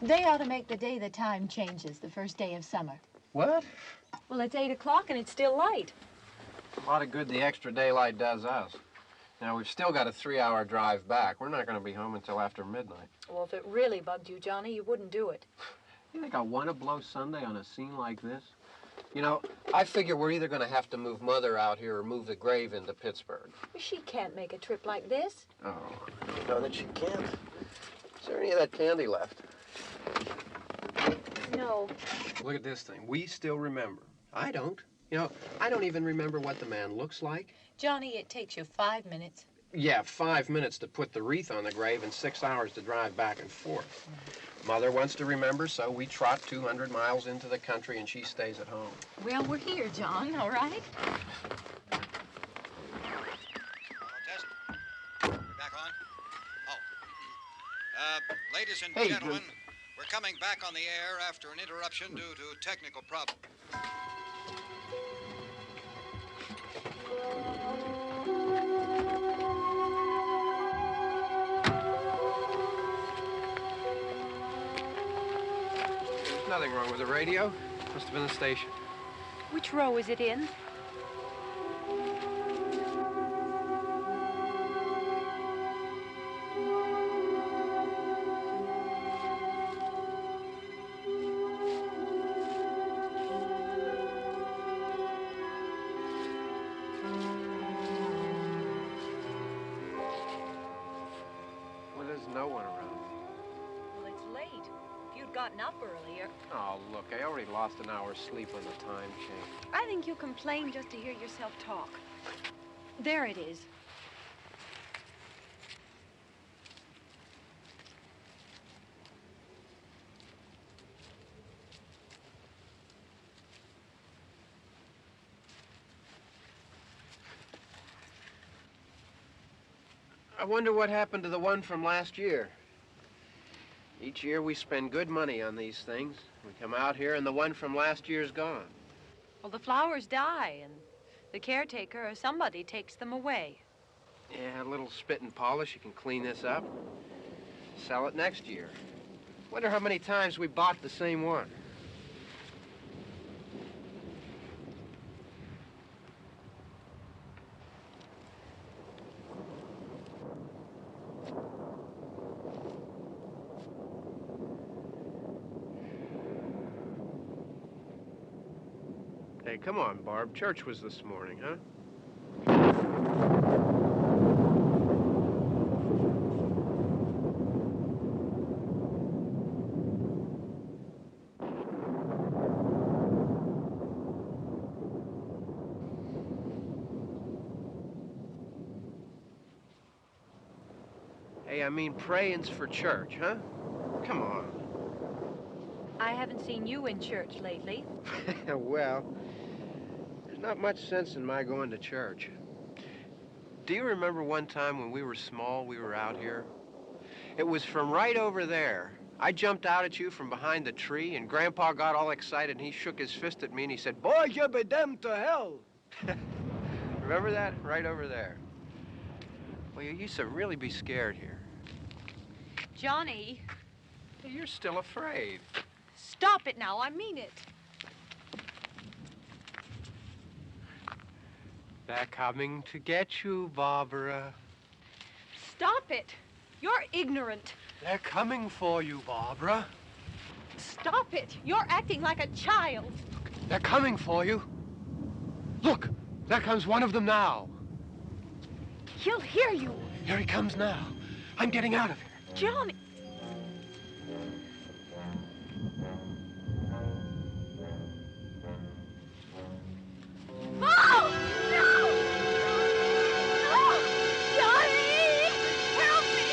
They ought to make the day the time changes, the first day of summer. What? Well, it's 8 o'clock and it's still light. A lot of good the extra daylight does us. Now, we've still got a 3-hour drive back. We're not going to be home until after midnight. Well, if it really bugged you, Johnny, you wouldn't do it. You think I want to blow Sunday on a scene like this? You know, I figure we're either going to have to move Mother out here or move the grave into Pittsburgh. She can't make a trip like this. Oh, I know that she can't. Is there any of that candy left? No. Look at this thing. We still remember. I don't. You know, I don't even remember what the man looks like. Johnny, it takes you 5 minutes. Yeah, 5 minutes to put the wreath on the grave and 6 hours to drive back and forth. Mother wants to remember, so we trot 200 miles into the country and she stays at home. Well, we're here, John, all right? Test. We're back on? Oh. Ladies and gentlemen, we're coming back on the air after an interruption due to technical problems. There's nothing wrong with the radio. Must have been the station. Which row is it in? Well, there's no one around. Well, it's late. If you'd gotten up earlier. Oh, look, I already lost an hour's sleep on the time change. I think you complain just to hear yourself talk. There it is. I wonder what happened to the one from last year. Each year we spend good money on these things. We come out here and the one from last year's gone. Well, the flowers die, and the caretaker or somebody takes them away. Yeah, a little spit and polish. You can clean this up. Sell it next year. Wonder how many times we bought the same one. Hey, come on, Barb. Church was this morning, huh? Hey, I mean praying's for church, huh? Come on. I haven't seen you in church lately. Well, there's not much sense in my going to church. Do you remember one time when we were small, we were out here? It was from right over there. I jumped out at you from behind the tree, and Grandpa got all excited, and he shook his fist at me, and he said, "Boy, you'll be damned to hell." Remember that? Right over there. Well, you used to really be scared here. Johnny. You're still afraid. Stop it now, I mean it. They're coming to get you, Barbara. Stop it. You're ignorant. They're coming for you, Barbara. Stop it. You're acting like a child. They're coming for you. Look, there comes one of them now. He'll hear you. Here he comes now. I'm getting out of here. Johnny. Oh! No! No! Johnny! Help me!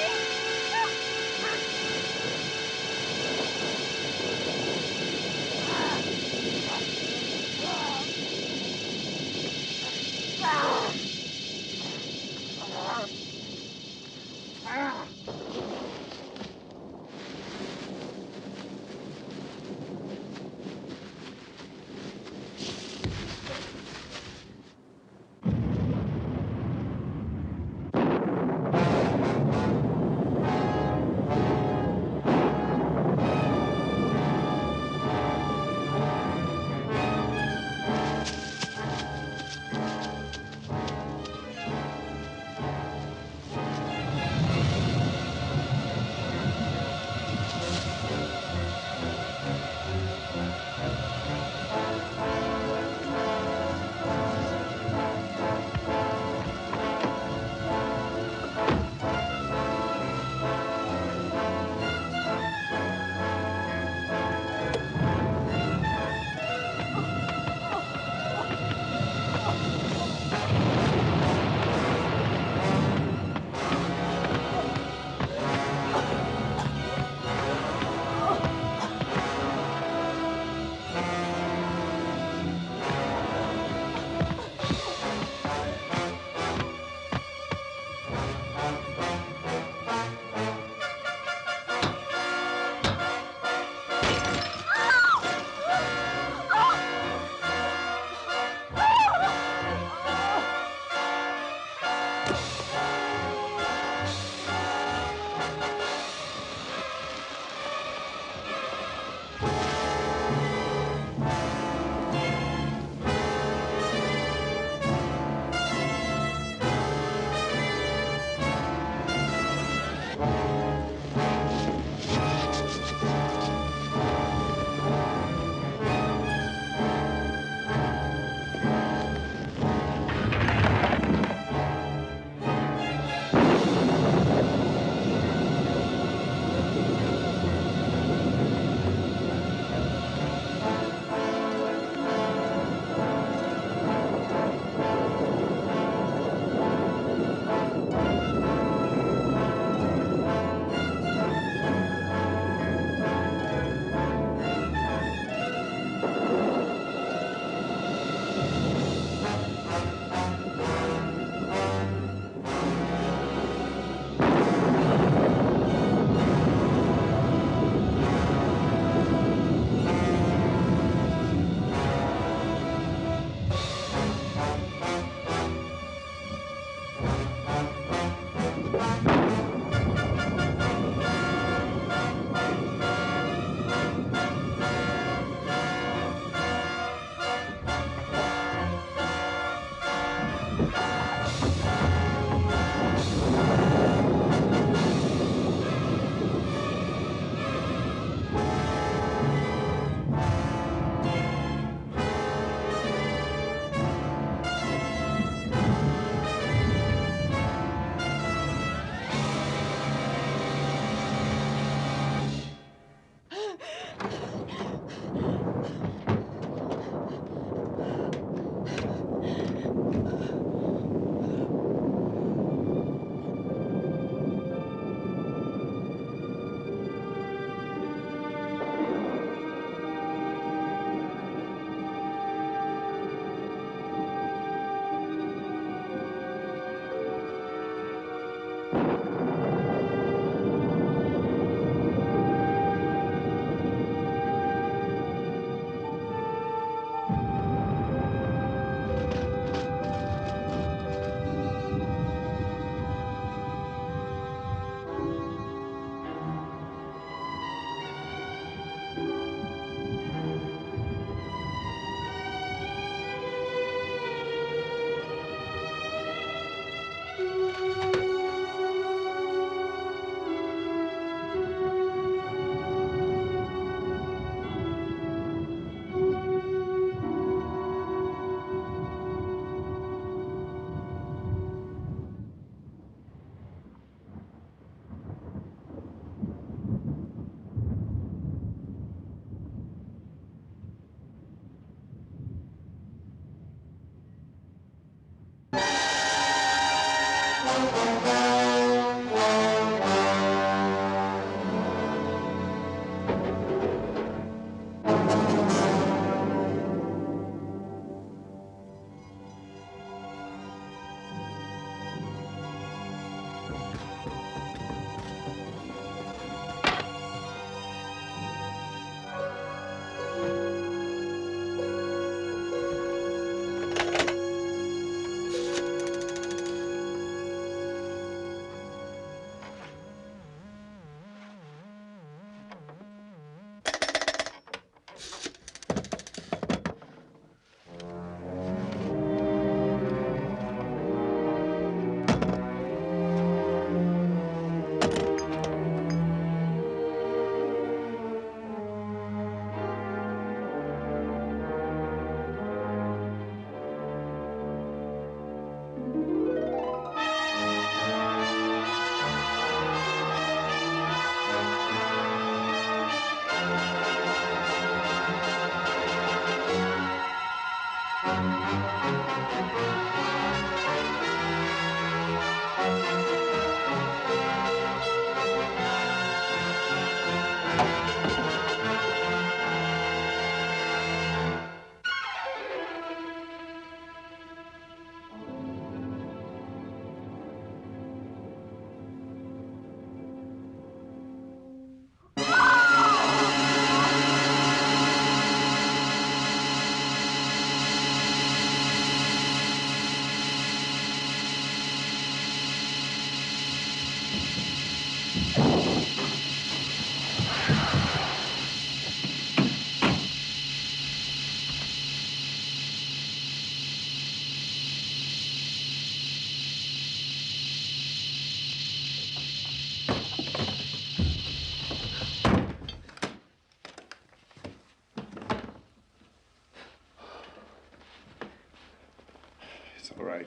All right.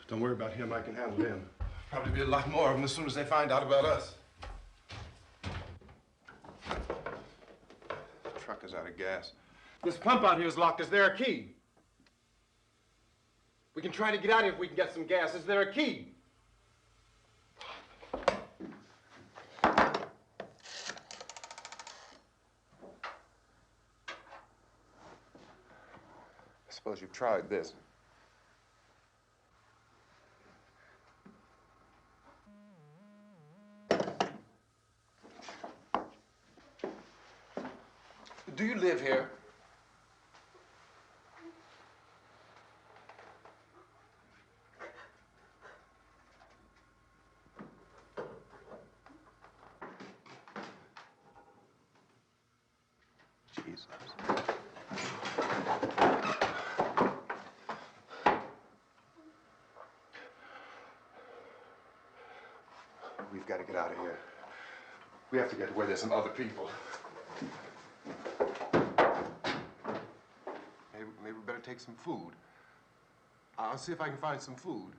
Don't worry about him. I can handle him. Probably be a lot more of them as soon as they find out about us. The truck is out of gas. This pump out here is locked. Is there a key? We can try to get out of here if we can get some gas. Is there a key? I suppose you've tried this. Do you live here? Jesus. We've got to get out of here. We have to get to where there's some other people. Maybe we better take some food. I'll see if I can find some food.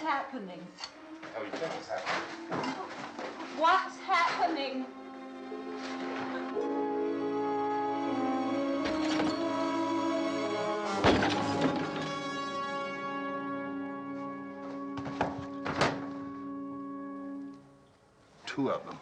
Happening? How do you think it's happening? What's happening? Two of them.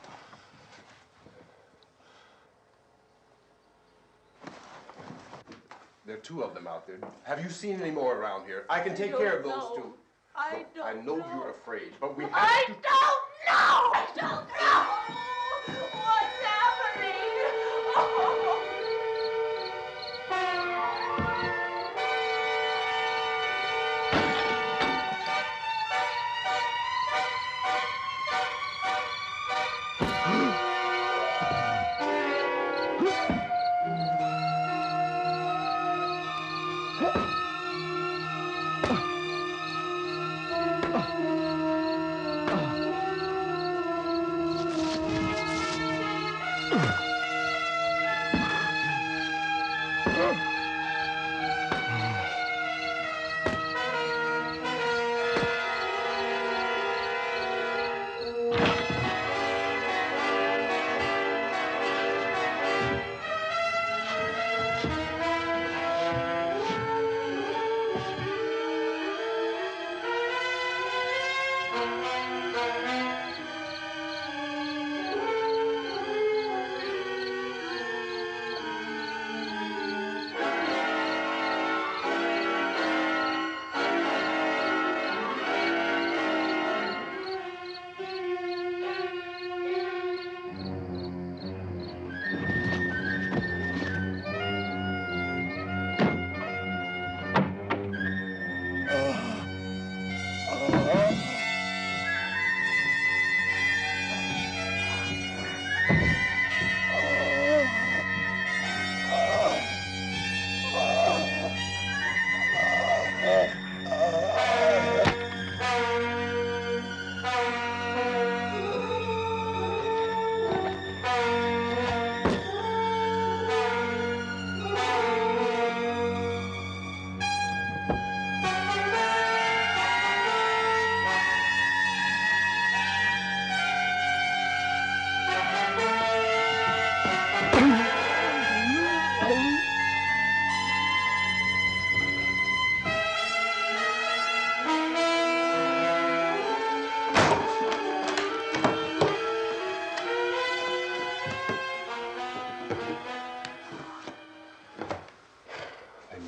There are two of them out there. Have you seen any more around here? I can take care of those two. I don't I know you're afraid, but we have I to... don't know! I don't know! What's happening? Oh.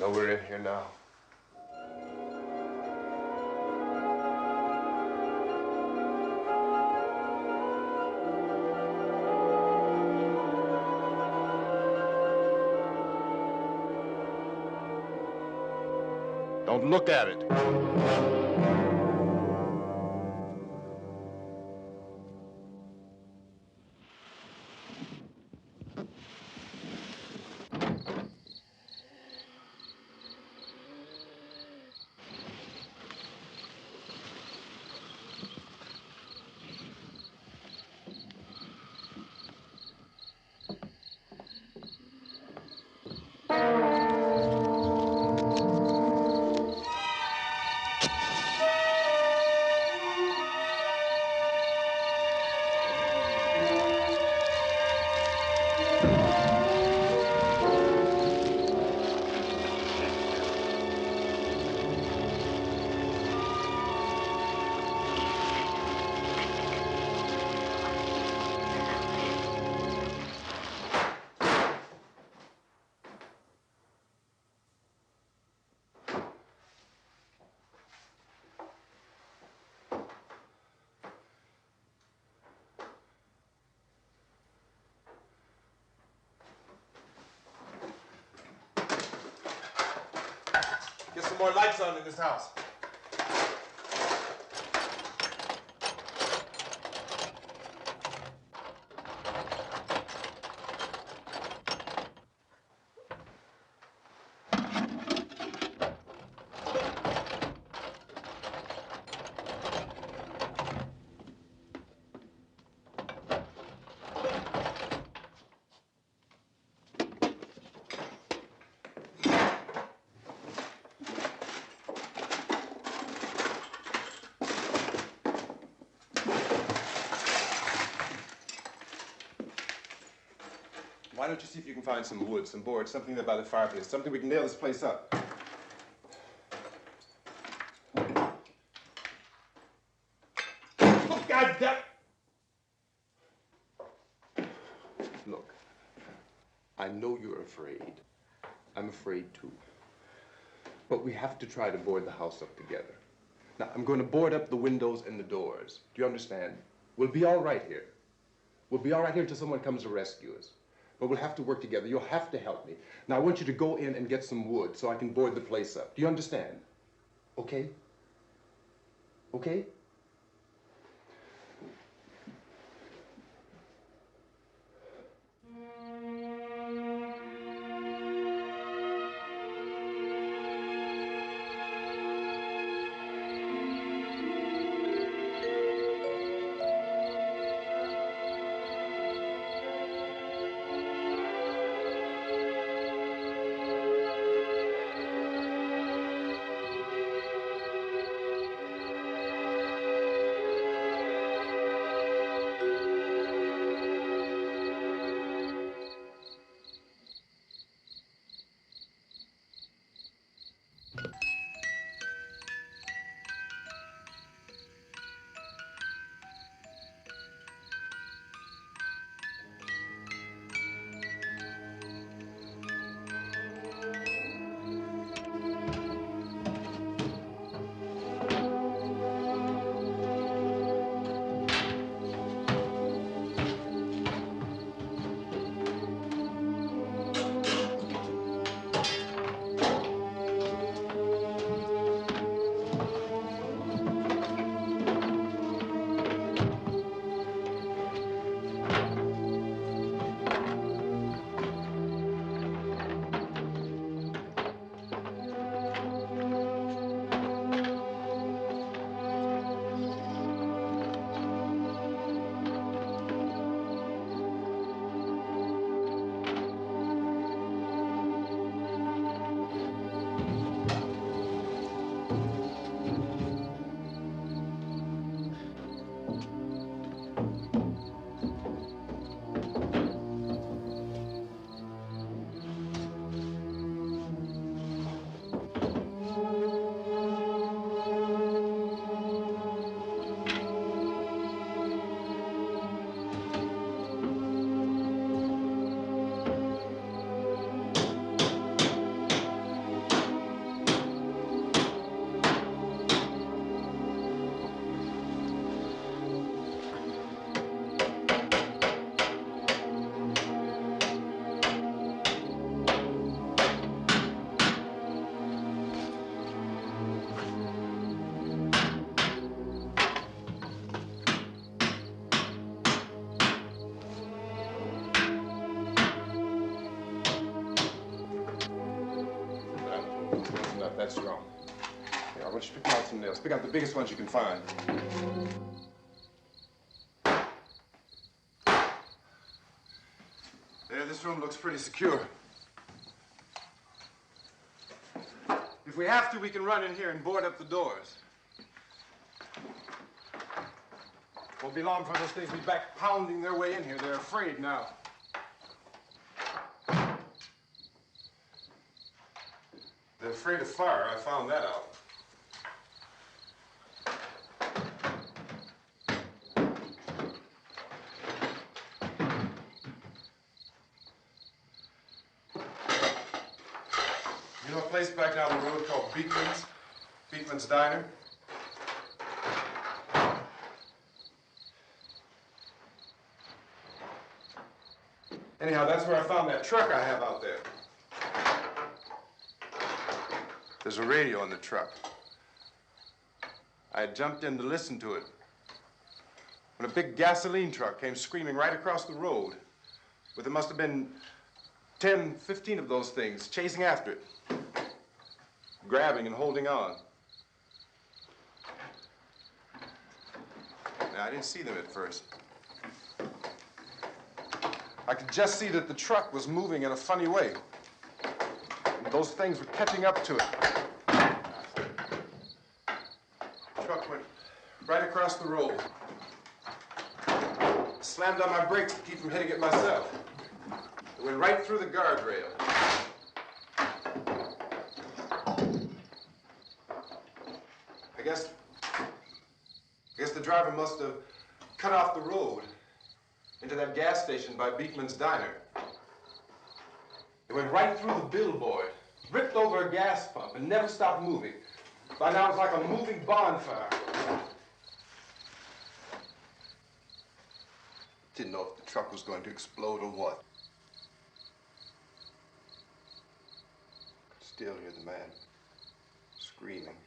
know we're in here now. Don't look at it. Get some more lights on in this house. Why don't you see if you can find some wood, some boards, something there by the fireplace, something we can nail this place up. Oh, God damn! Look, I know you're afraid. I'm afraid too. But we have to try to board the house up together. Now, I'm going to board up the windows and the doors. Do you understand? We'll be all right here. We'll be all right here until someone comes to rescue us. But we'll have to work together. You'll have to help me. Now, I want you to go in and get some wood so I can board the place up. Do you understand? Okay? Okay? up that strong. Here, I want you to pick out some nails. Pick out the biggest ones you can find. There, this room looks pretty secure. If we have to, we can run in here and board up the doors. Won't be long before those things will be back pounding their way in here. They're afraid now. They're afraid of fire. I found that out. You know a place back down the road called Beekman's Diner? Anyhow, that's where I found that truck I have out there. There's a radio in the truck. I had jumped in to listen to it when a big gasoline truck came screaming right across the road. But there must have been 10, 15 of those things chasing after it, grabbing and holding on. Now, I didn't see them at first. I could just see that the truck was moving in a funny way. And those things were catching up to it. The truck went right across the road. Slammed on my brakes to keep from hitting it myself. It went right through the guardrail. I guess the driver must have cut off the road into that gas station by Beekman's Diner. It went right through the billboard, ripped over a gas pump, and never stopped moving. By now, it was like a moving bonfire. Didn't know if the truck was going to explode or what. Could still hear the man screaming.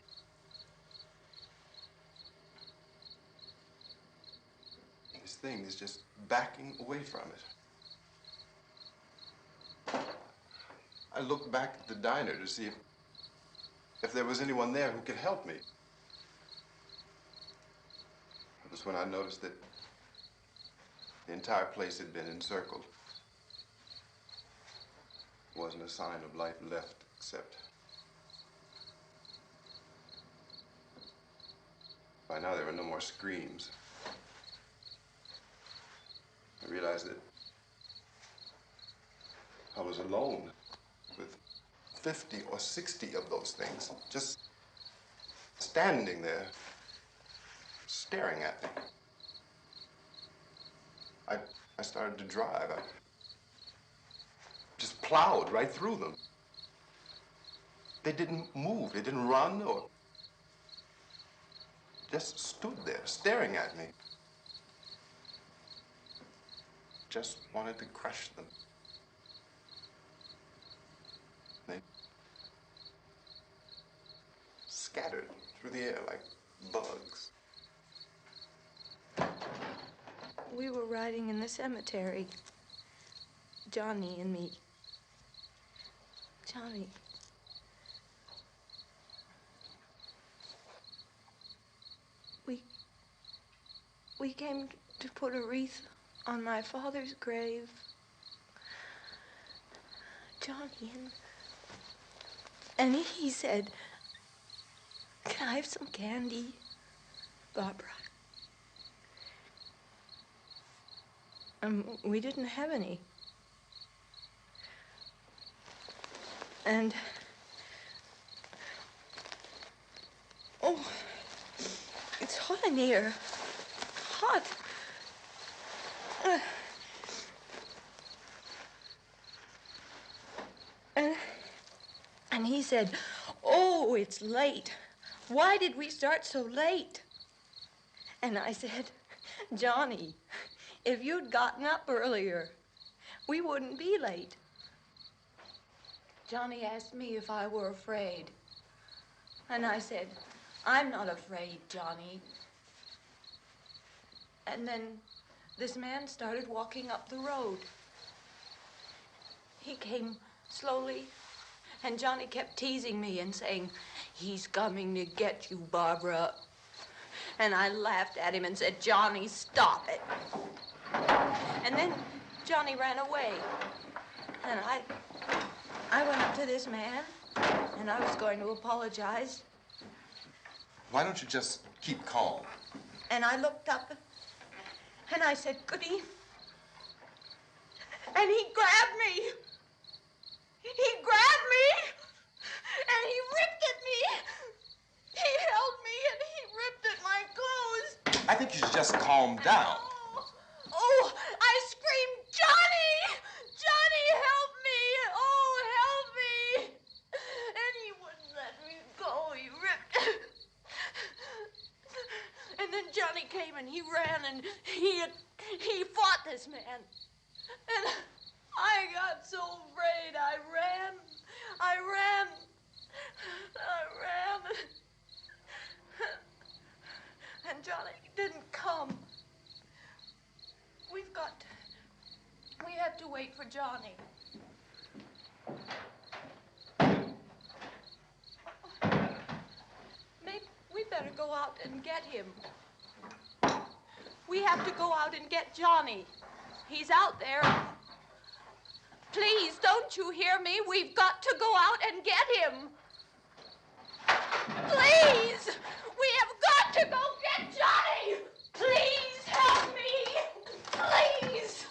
This thing is just backing away from it. I looked back at the diner to see if there was anyone there who could help me. It was when I noticed that the entire place had been encircled. There wasn't a sign of life left except by now there were no more screams. I realized that I was alone with 50 or 60 of those things, just standing there, staring at me. I started to drive. I just plowed right through them. They didn't move, they didn't run or just stood there, staring at me. Just wanted to crush them. They scattered through the air like bugs. We were riding in the cemetery, Johnny and me. Johnny. We came to put a wreath on my father's grave. Johnny, and he said, "Can I have some candy, Barbara?" We didn't have any. And, oh, it's hot in here. Hot. And he said, "Oh, it's late. Why did we start so late?" And I said, "Johnny, if you'd gotten up earlier, we wouldn't be late." Johnny asked me if I were afraid. And I said, "I'm not afraid, Johnny." And then this man started walking up the road. He came slowly And Johnny kept teasing me and saying, "He's coming to get you, Barbara." And I laughed at him and said, "Johnny, stop it." And then Johnny ran away. And I went up to this man, and I was going to apologize. Why don't you just keep calm? And I looked up, and I said, "Goody." And he grabbed me. He grabbed me, and he ripped at me. He held me, and he ripped at my clothes. I think you should just calm down. Oh, I screamed, "Johnny! Johnny, help me! Oh, help me!" And he wouldn't let me go. He ripped. And then Johnny came and he ran and he fought this man. And I got so afraid. I ran. And Johnny didn't come. We have to wait for Johnny. Maybe we better go out and get him. We have to go out and get Johnny. He's out there. Please, don't you hear me? We've got to go out and get him. Please! We have got to go get Johnny! Please help me! Please!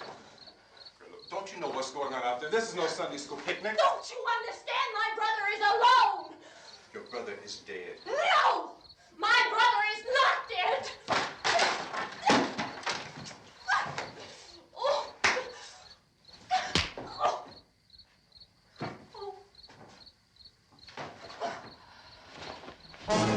Look, don't you know what's going on out there? This is no Sunday school picnic. Don't you understand? My brother is alone! Your brother is dead. No! My brother is not dead! Oh. Oh.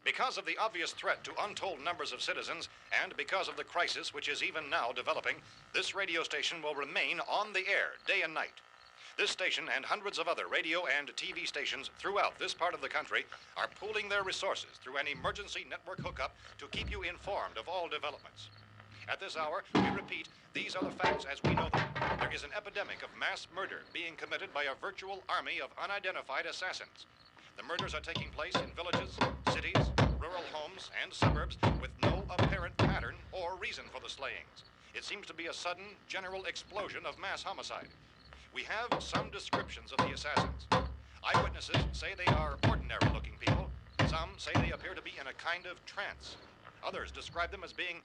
Because of the obvious threat to untold numbers of citizens, and because of the crisis which is even now developing, this radio station will remain on the air day and night. This station and hundreds of other radio and TV stations throughout this part of the country are pooling their resources through an emergency network hookup to keep you informed of all developments. At this hour, we repeat, these are the facts as we know them. There is an epidemic of mass murder being committed by a virtual army of unidentified assassins. The murders are taking place in villages, cities, rural homes, and suburbs with no apparent pattern or reason for the slayings. It seems to be a sudden, general explosion of mass homicide. We have some descriptions of the assassins. Eyewitnesses say they are ordinary-looking people. Some say they appear to be in a kind of trance. Others describe them as being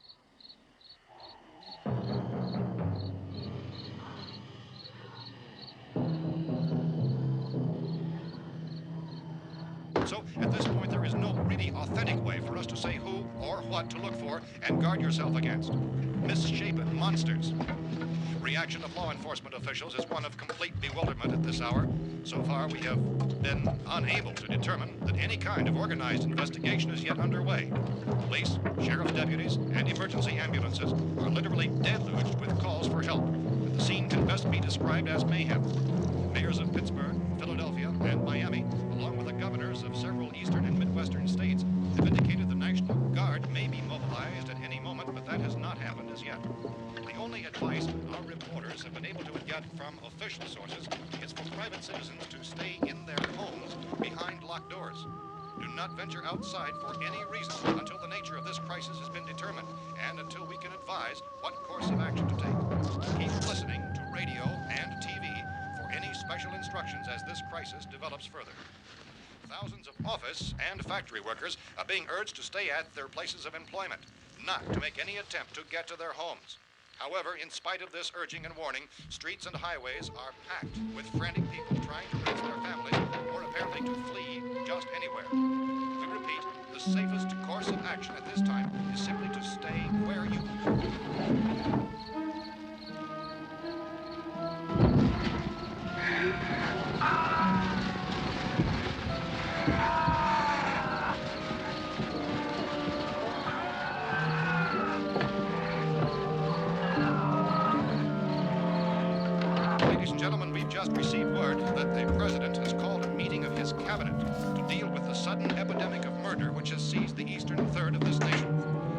So, at this point, there is no really authentic way for us to say who or what to look for and guard yourself against. Misshapen monsters. Reaction of law enforcement officials is one of complete bewilderment at this hour. So far, we have been unable to determine that any kind of organized investigation is yet underway. Police, sheriff's deputies, and emergency ambulances are literally deluged with calls for help. The scene can best be described as mayhem. Mayors of Pittsburgh, Philadelphia, and Miami, along with the governors of several eastern and midwestern states, have indicated the National Guard may be mobilized at any moment, but that has not happened as yet. The only advice our reporters have been able to get from official sources is for private citizens to stay in their homes behind locked doors. Do not venture outside for any reason until the nature of this crisis has been determined and until we can advise what course of action to take. Keep listening to radio and TV for any special instructions as this crisis develops further. Thousands of office and factory workers are being urged to stay at their places of employment, not to make any attempt to get to their homes. However, in spite of this urging and warning, streets and highways are packed with frantic people trying to reach their families or apparently to flee just anywhere. We repeat, the safest course of action at this time is simply to stay where you Ladies and gentlemen, we've just received word that the President has called a meeting of his cabinet to deal with the sudden epidemic of murder which has seized the eastern third of this nation.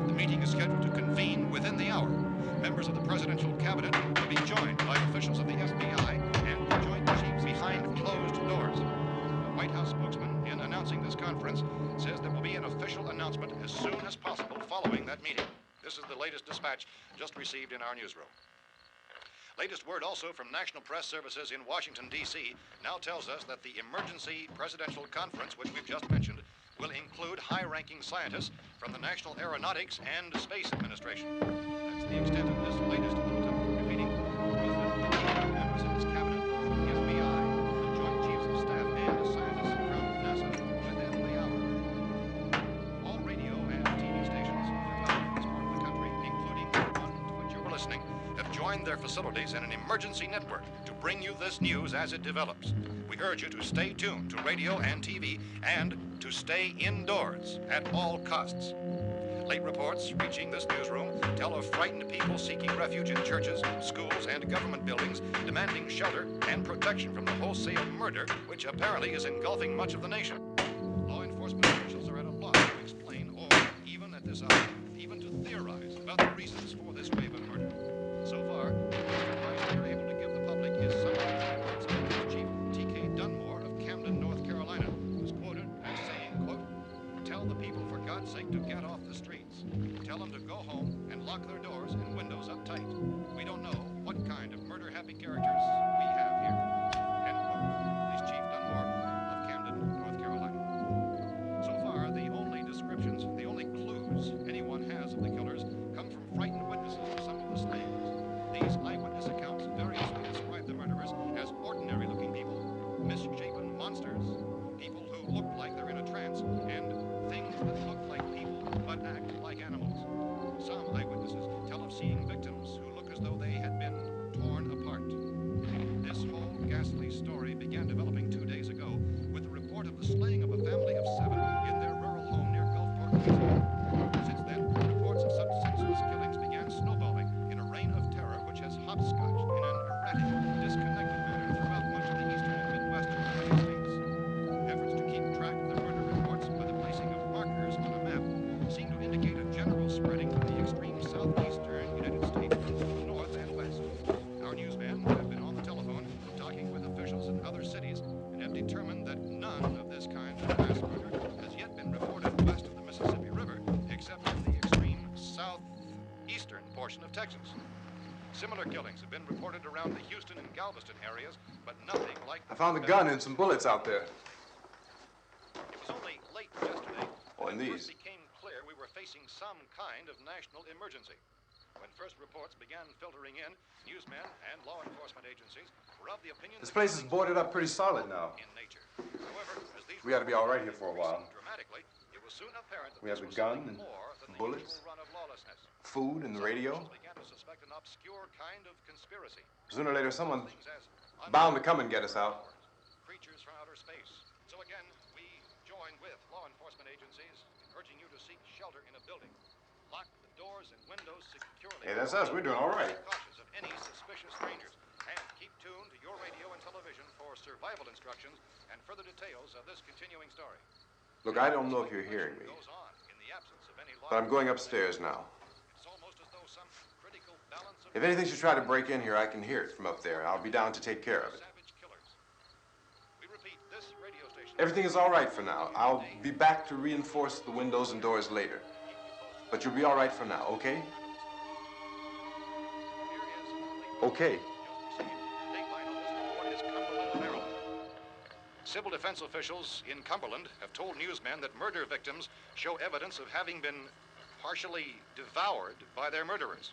The meeting is scheduled to convene within the hour. Members of the presidential cabinet will be joined by officials of the FBI and the Joint Chiefs behind closed doors. The White House spokesman, in announcing this conference, says there will be an official announcement as soon as possible following that meeting. This is the latest dispatch just received in our newsroom. Latest word also from National Press Services in Washington, D.C. now tells us that the emergency presidential conference, which we've just mentioned, will include high-ranking scientists from the National Aeronautics and Space Administration. That's the extent of this latest bulletin. Repeating, members of his cabinet, the FBI, the Joint Chiefs of Staff, and scientists from NASA within the hour. All radio and TV stations from this part of the country, including the one to which you're listening, have joined their facilities in an emergency network to bring you this news as it develops. We urge you to stay tuned to radio and TV and to stay indoors at all costs. Late reports reaching this newsroom tell of frightened people seeking refuge in churches, schools, and government buildings, demanding shelter and protection from the wholesale murder which apparently is engulfing much of the nation. Law enforcement officials are at a loss to explain or, even at this hour, even to theorize about the reasons for this wave of murder. So far, the advice we are able to give the public is some Chief T.K. Dunmore of Camden, North Carolina, who's quoted as saying, quote, "Tell the people, for God's sake, to get off the streets. Tell them to go home and lock their doors and windows up tight. We don't know what kind of murder-happy characters we have here." End quote. This Chief Dunmore of Camden, North Carolina. So far, the only descriptions, the only clues anyone has of the killers come from frightened witnesses of some of the slayings. These eyewitness accounts variously describe the murderers as ordinary-looking people, misshapen monsters, people who look like they're in a trance, and things that look like people but act like animals. Some eyewitnesses tell of seeing victims who look as though they had been torn apart. This whole ghastly story began developing 2 days ago with the report of the slaying of a family of 7 in their rural home near Gulfport, Louisiana. Since then, reports of such senseless killings began snowballing in a reign of terror which has hopscotched in an erratic, disconnected manner throughout much of the eastern and midwestern United States. Efforts to keep track of the murder reports by the placing of markers on a map seem to indicate a general spreading from the extreme southeastern United States to the north and west. Our newsmen have been on the telephone talking with officials in other cities and have determined that none of this kind of mass murder has yet been reported west of the Mississippi River, except in the extreme southeastern portion of Texas. Similar killings have been reported around the Houston and Galveston areas, but nothing like I found a gun and some bullets out there. It was only late yesterday Oh, and when it these. first became clear we were facing some kind of national emergency. When first reports began filtering in, newsmen and law enforcement agencies were of the opinion This that place is killings boarded were up pretty solid now. in nature. However, as these We ought to be all right here for a while. dramatically, it was soon apparent that We have this the was gun something and more than the bullets, usual run of lawlessness. food, and the Some radio. officials began to suspect an obscure kind of conspiracy. Sooner or later, someone's Things as bound to come and get us out. creatures from outer space. So again, we join with law enforcement agencies in urging you to seek shelter in a building. Lock the doors and windows securely. Hey, that's us. We're doing all right. Be cautious of any suspicious strangers. And keep tuned to your radio and television for survival instructions and further details of this continuing story. Look, I don't know if you're hearing me, Goes on in the absence of any law. but I'm going upstairs now. It's almost as though some critical balance of If anything should try to break in here, I can hear it from up there. I'll be down to take care of it. savage killers. We repeat, this radio station. Everything is all right for now. I'll be back to reinforce the windows and doors later. But you'll be all right for now, okay? Okay. Civil defense officials in Cumberland have told newsmen that murder victims show evidence of having been partially devoured by their murderers.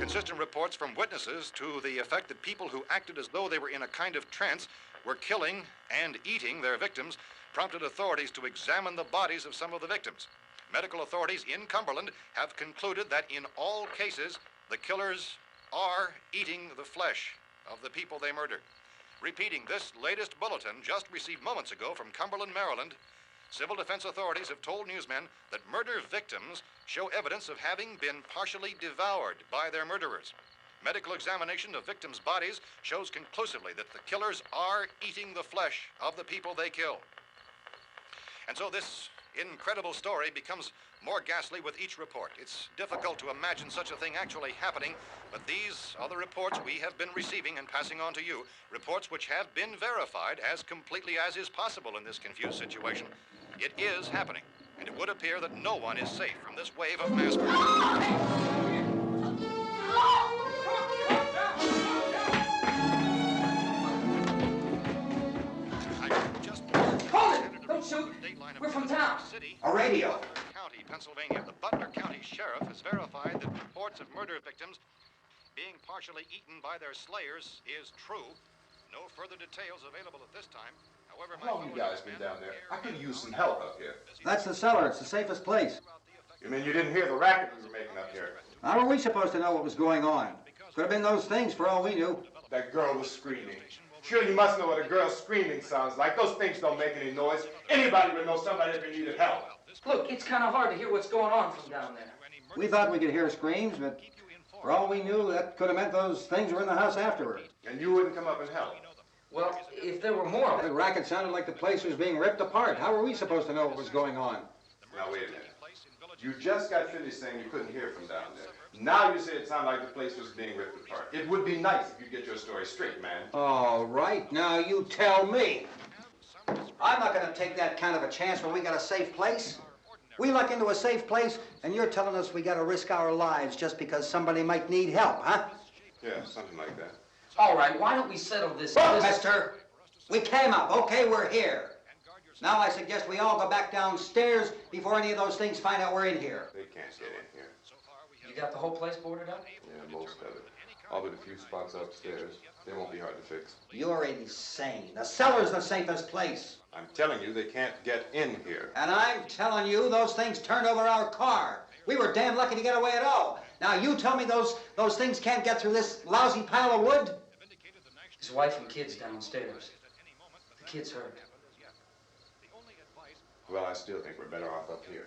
Inconsistent reports from witnesses to the effect that people who acted as though they were in a kind of trance were killing and eating their victims prompted authorities to examine the bodies of some of the victims. Medical authorities in Cumberland have concluded that in all cases, the killers are eating the flesh of the people they murdered. Repeating this latest bulletin just received moments ago from Cumberland, Maryland, civil defense authorities have told newsmen that murder victims show evidence of having been partially devoured by their murderers. Medical examination of victims' bodies shows conclusively that the killers are eating the flesh of the people they kill. And so this incredible story becomes more ghastly with each report. It's difficult to imagine such a thing actually happening, but these are the reports we have been receiving and passing on to you, reports which have been verified as completely as is possible in this confused situation. It is happening, and it would appear that no one is safe from this wave of mass murder. Don't shoot. We're from town. A radio. County, Pennsylvania. The Butler County Sheriff has verified that reports of murder victims being partially eaten by their slayers is true. No further details available at this time. However, How long you guys been down there? I could use some help up here. That's the cellar. It's the safest place. You mean you didn't hear the racket we were making up here? How were we supposed to know what was going on? Could have been those things for all we knew. That girl was screaming. Sure, you must know what a girl screaming sounds like. Those things don't make any noise. Anybody would know somebody if they needed help. Look, it's kind of hard to hear what's going on from down there. We thought we could hear screams, but for all we knew, that could have meant those things were in the house afterward. And you wouldn't come up and help? Well, if there were more of The it. racket sounded like the place was being ripped apart. How were we supposed to know what was going on? Now, wait a minute. You just got finished saying you couldn't hear from down there. Now you say it sounded like the place was being ripped apart. It would be nice if you get your story straight, man. All right, now you tell me. I'm not going to take that kind of a chance when we got a safe place. We luck into a safe place, and you're telling us we got to risk our lives just because somebody might need help, huh? Yeah, something like that. All right, why don't we settle this? Look, mister, we came up. Okay, we're here. Now I suggest we all go back downstairs before any of those things find out we're in here. They can't get in here. You got the whole place boarded up? Yeah, most of it. All but a few spots upstairs. They won't be hard to fix. You're insane. The cellar's the safest place. I'm telling you, they can't get in here. And I'm telling you, those things turned over our car. We were damn lucky to get away at all. Now you tell me those things can't get through this lousy pile of wood? His wife and kids downstairs. The kid's hurt. Well, I still think we're better off up here.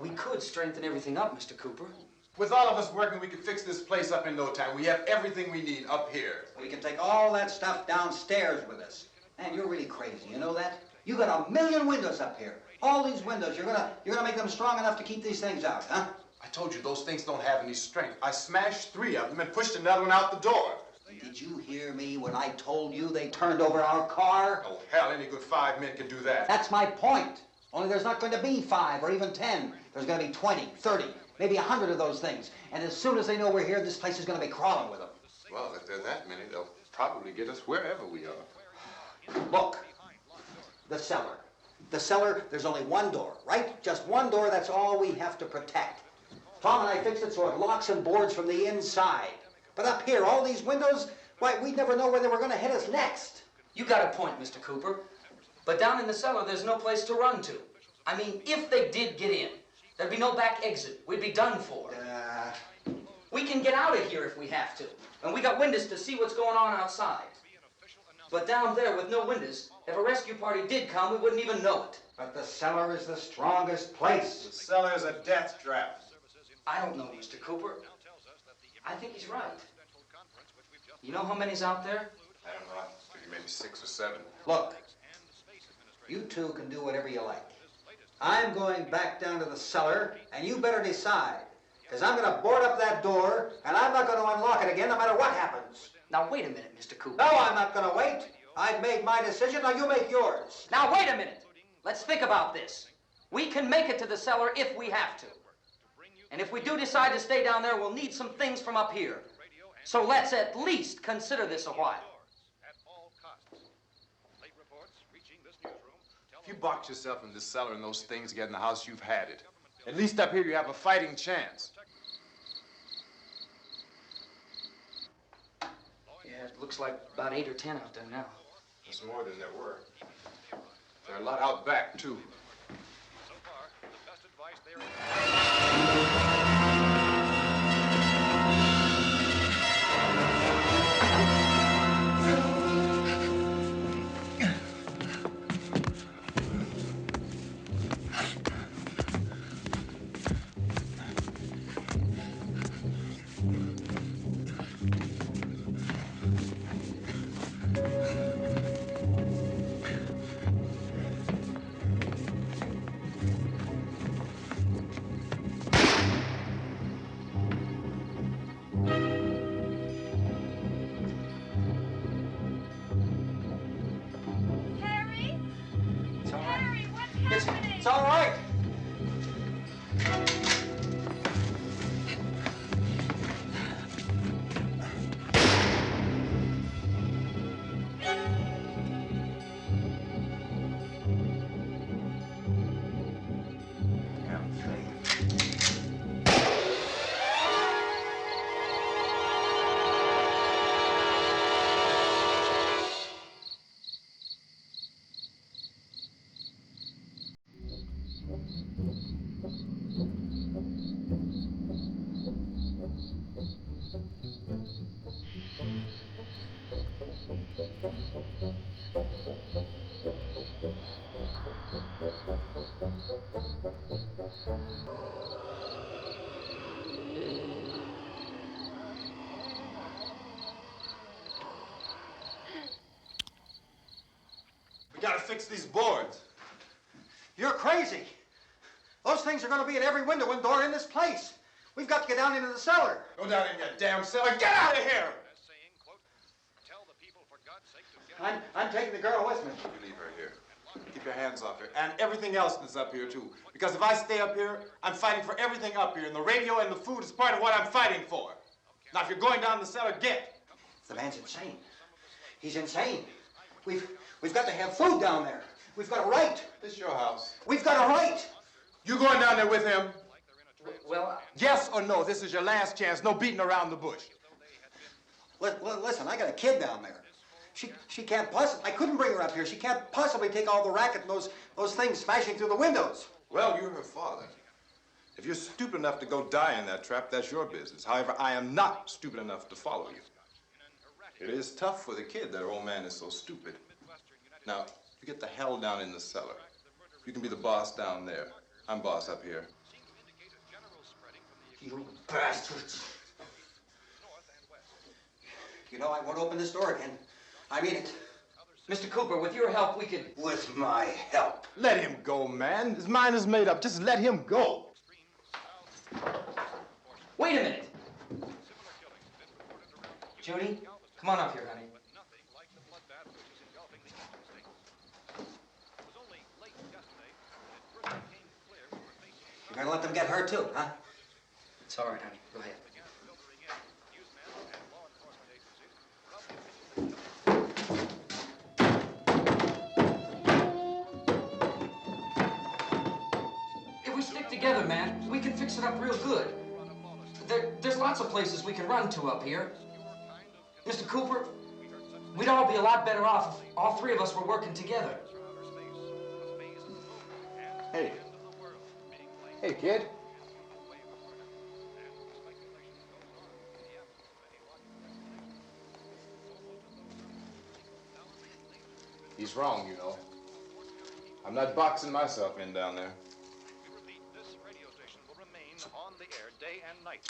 We could strengthen everything up, Mr. Cooper. With all of us working, we could fix this place up in no time. We have everything we need up here. We can take all that stuff downstairs with us. Man, you're really crazy, you know that? You got 1,000,000 windows up here. All these windows, you're gonna make them strong enough to keep these things out, huh? I told you, those things don't have any strength. I smashed 3 of them and pushed another one out the door. Did you hear me when I told you they turned over our car? Oh, hell, any good 5 men can do that. That's my point. Only there's not going to be 5 or even 10. There's going to be 20, 30, maybe 100 of those things. And as soon as they know we're here, this place is going to be crawling with them. Well, if there are that many, they'll probably get us wherever we are. Look, the cellar. The cellar, there's only one door, right? Just one door, that's all we have to protect. Tom and I fixed it so it locks and boards from the inside. But up here, all these windows, why, we'd never know where they were going to hit us next. You got a point, Mr. Cooper. But down in the cellar, there's no place to run to. I mean, if they did get in, there'd be no back exit. We'd be done for. We can get out of here if we have to. And we got windows to see what's going on outside. But down there with no windows, if a rescue party did come, we wouldn't even know it. But the cellar is the strongest place. The cellar is a death trap. I don't know, Mr. Cooper. I think he's right. You know how many's out there? I don't know. Maybe 6 or 7. Look, you two can do whatever you like. I'm going back down to the cellar, and you better decide. Because I'm going to board up that door, and I'm not going to unlock it again no matter what happens. Now, wait a minute, Mr. Cooper. No, I'm not going to wait. I've made my decision, now you make yours. Now, wait a minute. Let's think about this. We can make it to the cellar if we have to. And if we do decide to stay down there, we'll need some things from up here. So let's at least consider this a while. If you box yourself in this cellar and those things get in the house, you've had it. At least up here, you have a fighting chance. It looks like about 8 or 10 out there now. There's more than there were. There are a lot out back, too. So far, the best advice there is... It's all right. We gotta fix these boards. You're crazy. Those things are going to be at every window and door in this place. We've got to get down into the cellar. Go down in your damn cellar. Get out of here! saying, quote, tell the people for God's sake to get... I'm taking the girl with me. You leave her here. Keep your hands off her. And everything else that's up here, too. Because if I stay up here, I'm fighting for everything up here. And the radio and the food is part of what I'm fighting for. Now, if you're going down the cellar, get. The man's insane. He's insane. We've got to have food down there. We've got a right. This is your house. We've got a right. You going down there with him? Well, Yes or no? This is your last chance. No beating around the bush. Listen, I got a kid down there. She can't possibly, I couldn't bring her up here. She can't possibly take all the racket and those things smashing through the windows. Well, you're her father. If you're stupid enough to go die in that trap, that's your business. However, I am not stupid enough to follow you. It is tough for the kid that her old man is so stupid. Now, you get the hell down in the cellar. You can be the boss down there. I'm boss up here. You bastards. You know, I won't open this door again. I mean it. Mr. Cooper, with your help, we could... With my help. Let him go, man. His mind is made up. Just let him go. Wait a minute. Judy, come on up here, honey. You're gonna let them get hurt too, huh? It's all right, honey. Go ahead. If we stick together, man, we can fix it up real good. There's lots of places we can run to up here. Mr. Cooper, we'd all be a lot better off if all three of us were working together. Hey. Hey, kid. He's wrong, you know. I'm not boxing myself in down there. We repeat, this radio station will remain on the air day and night.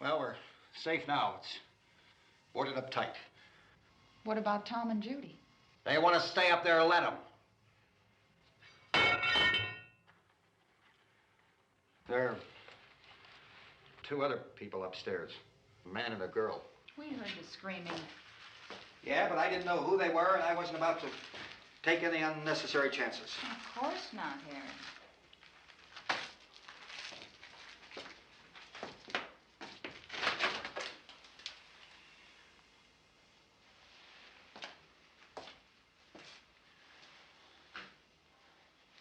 Well, we're safe now. It's boarded up tight. What about Tom and Judy? They want to stay up there, let them. There are two other people upstairs, a man and a girl. We heard the screaming. Yeah, but I didn't know who they were, and I wasn't about to take any unnecessary chances. Of course not, Harry.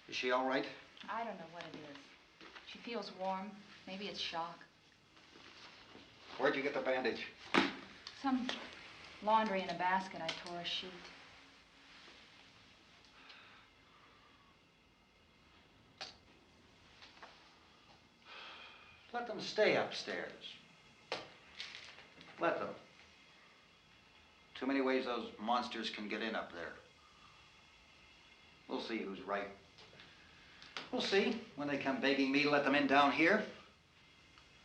Is she all right? I don't know what it is. She feels warm. Maybe it's shock. Where'd you get the bandage? Some laundry in a basket. I tore a sheet. Let them stay upstairs. Let them. Too many ways those monsters can get in up there. We'll see who's right. We'll see when they come begging me to let them in down here.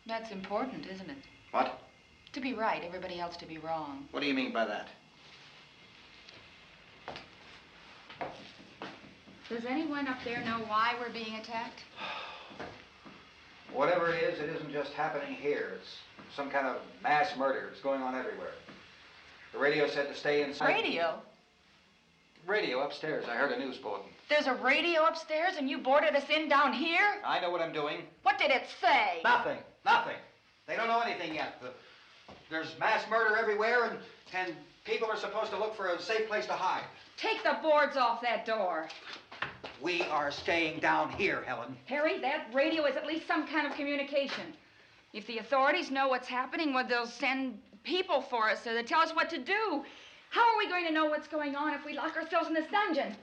That's important, isn't it? What? To be right, everybody else to be wrong. What do you mean by that? Does anyone up there know why we're being attacked? Whatever it isn't just happening here. It's some kind of mass murder. It's going on everywhere. The radio said to stay inside. Radio? Radio upstairs. I heard a news bulletin. There's a radio upstairs and you boarded us in down here? I know what I'm doing. What did it say? Nothing. Nothing. They don't know anything yet. There's mass murder everywhere, and people are supposed to look for a safe place to hide. Take the boards off that door. We are staying down here, Helen. Harry, that radio is at least some kind of communication. If the authorities know what's happening, well, they'll send people for us to tell us what to do. How are we going to know what's going on if we lock ourselves in this dungeon?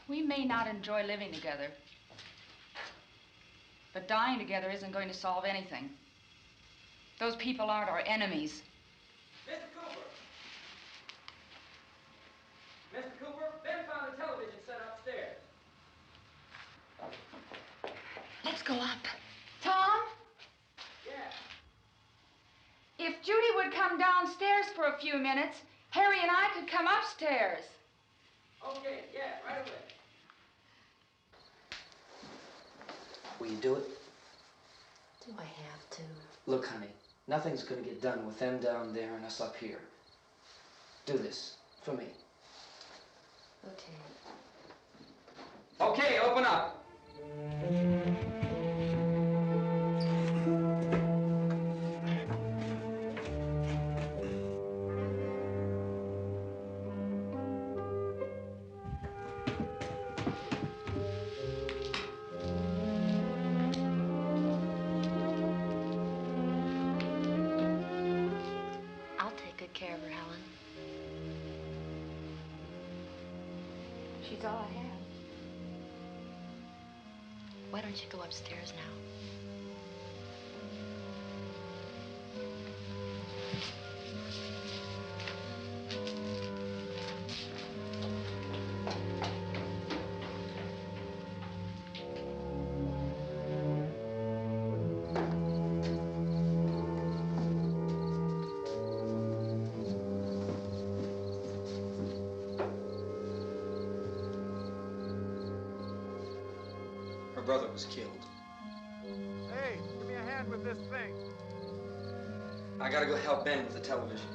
We may not enjoy living together, but dying together isn't going to solve anything. Those people aren't our enemies. Mr. Cooper! Mr. Cooper, Ben found a television set upstairs. Let's go up. Tom? Yeah. If Judy would come downstairs for a few minutes, Harry and I could come upstairs. Okay, yeah, right away. Will you do it? Do I have to? Look, honey, nothing's gonna get done with them down there and us up here. Do this for me. Okay. Okay, open up. I'll take good care of her, Helen. She's all I have. Why don't you go upstairs now? Her brother was killed. Hey, give me a hand with this thing. I gotta go help Ben with the television.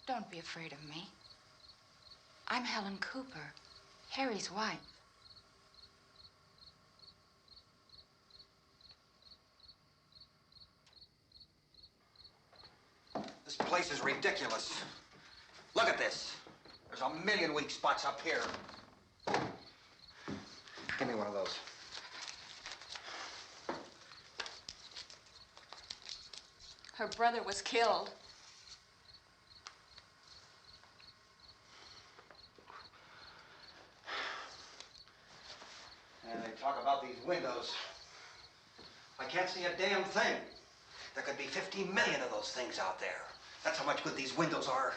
Don't be afraid of me. I'm Helen Cooper, Harry's wife. This place is ridiculous. Look at this. There's a million weak spots up here. Give me one of those. Her brother was killed. And they talk about these windows. I can't see a damn thing. There could be 15 million of those things out there. That's how much good these windows are.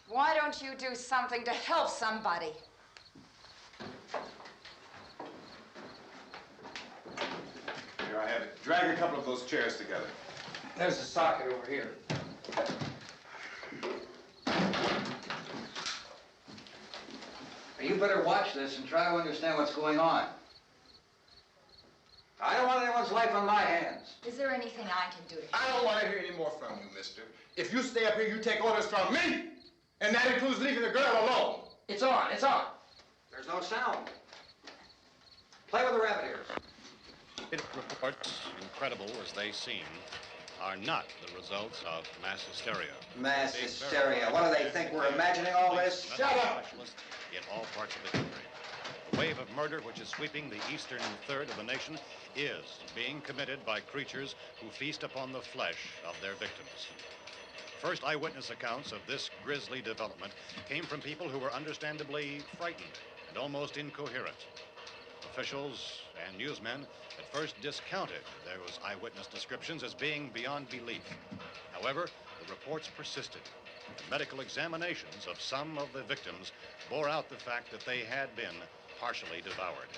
Why don't you do something to help somebody? Here, I have it. Drag a couple of those chairs together. There's a socket over here. You better watch this and try to understand what's going on. I don't want anyone's life on my hands. Is there anything I can do to help? I don't want to hear any more from you, mister. If you stay up here, you take orders from me. And that includes leaving the girl alone. It's on, it's on. There's no sound. Play with the rabbit ears. Reports, incredible as they seem, are not the results of mass hysteria. Mass hysteria. What do they think? We're imagining all this? Shut up! In all parts of the country. The wave of murder which is sweeping the eastern third of the nation is being committed by creatures who feast upon the flesh of their victims. First eyewitness accounts of this grisly development came from people who were understandably frightened and almost incoherent. Officials and newsmen at first discounted those eyewitness descriptions as being beyond belief. However, the reports persisted. Medical examinations of some of the victims bore out the fact that they had been partially devoured.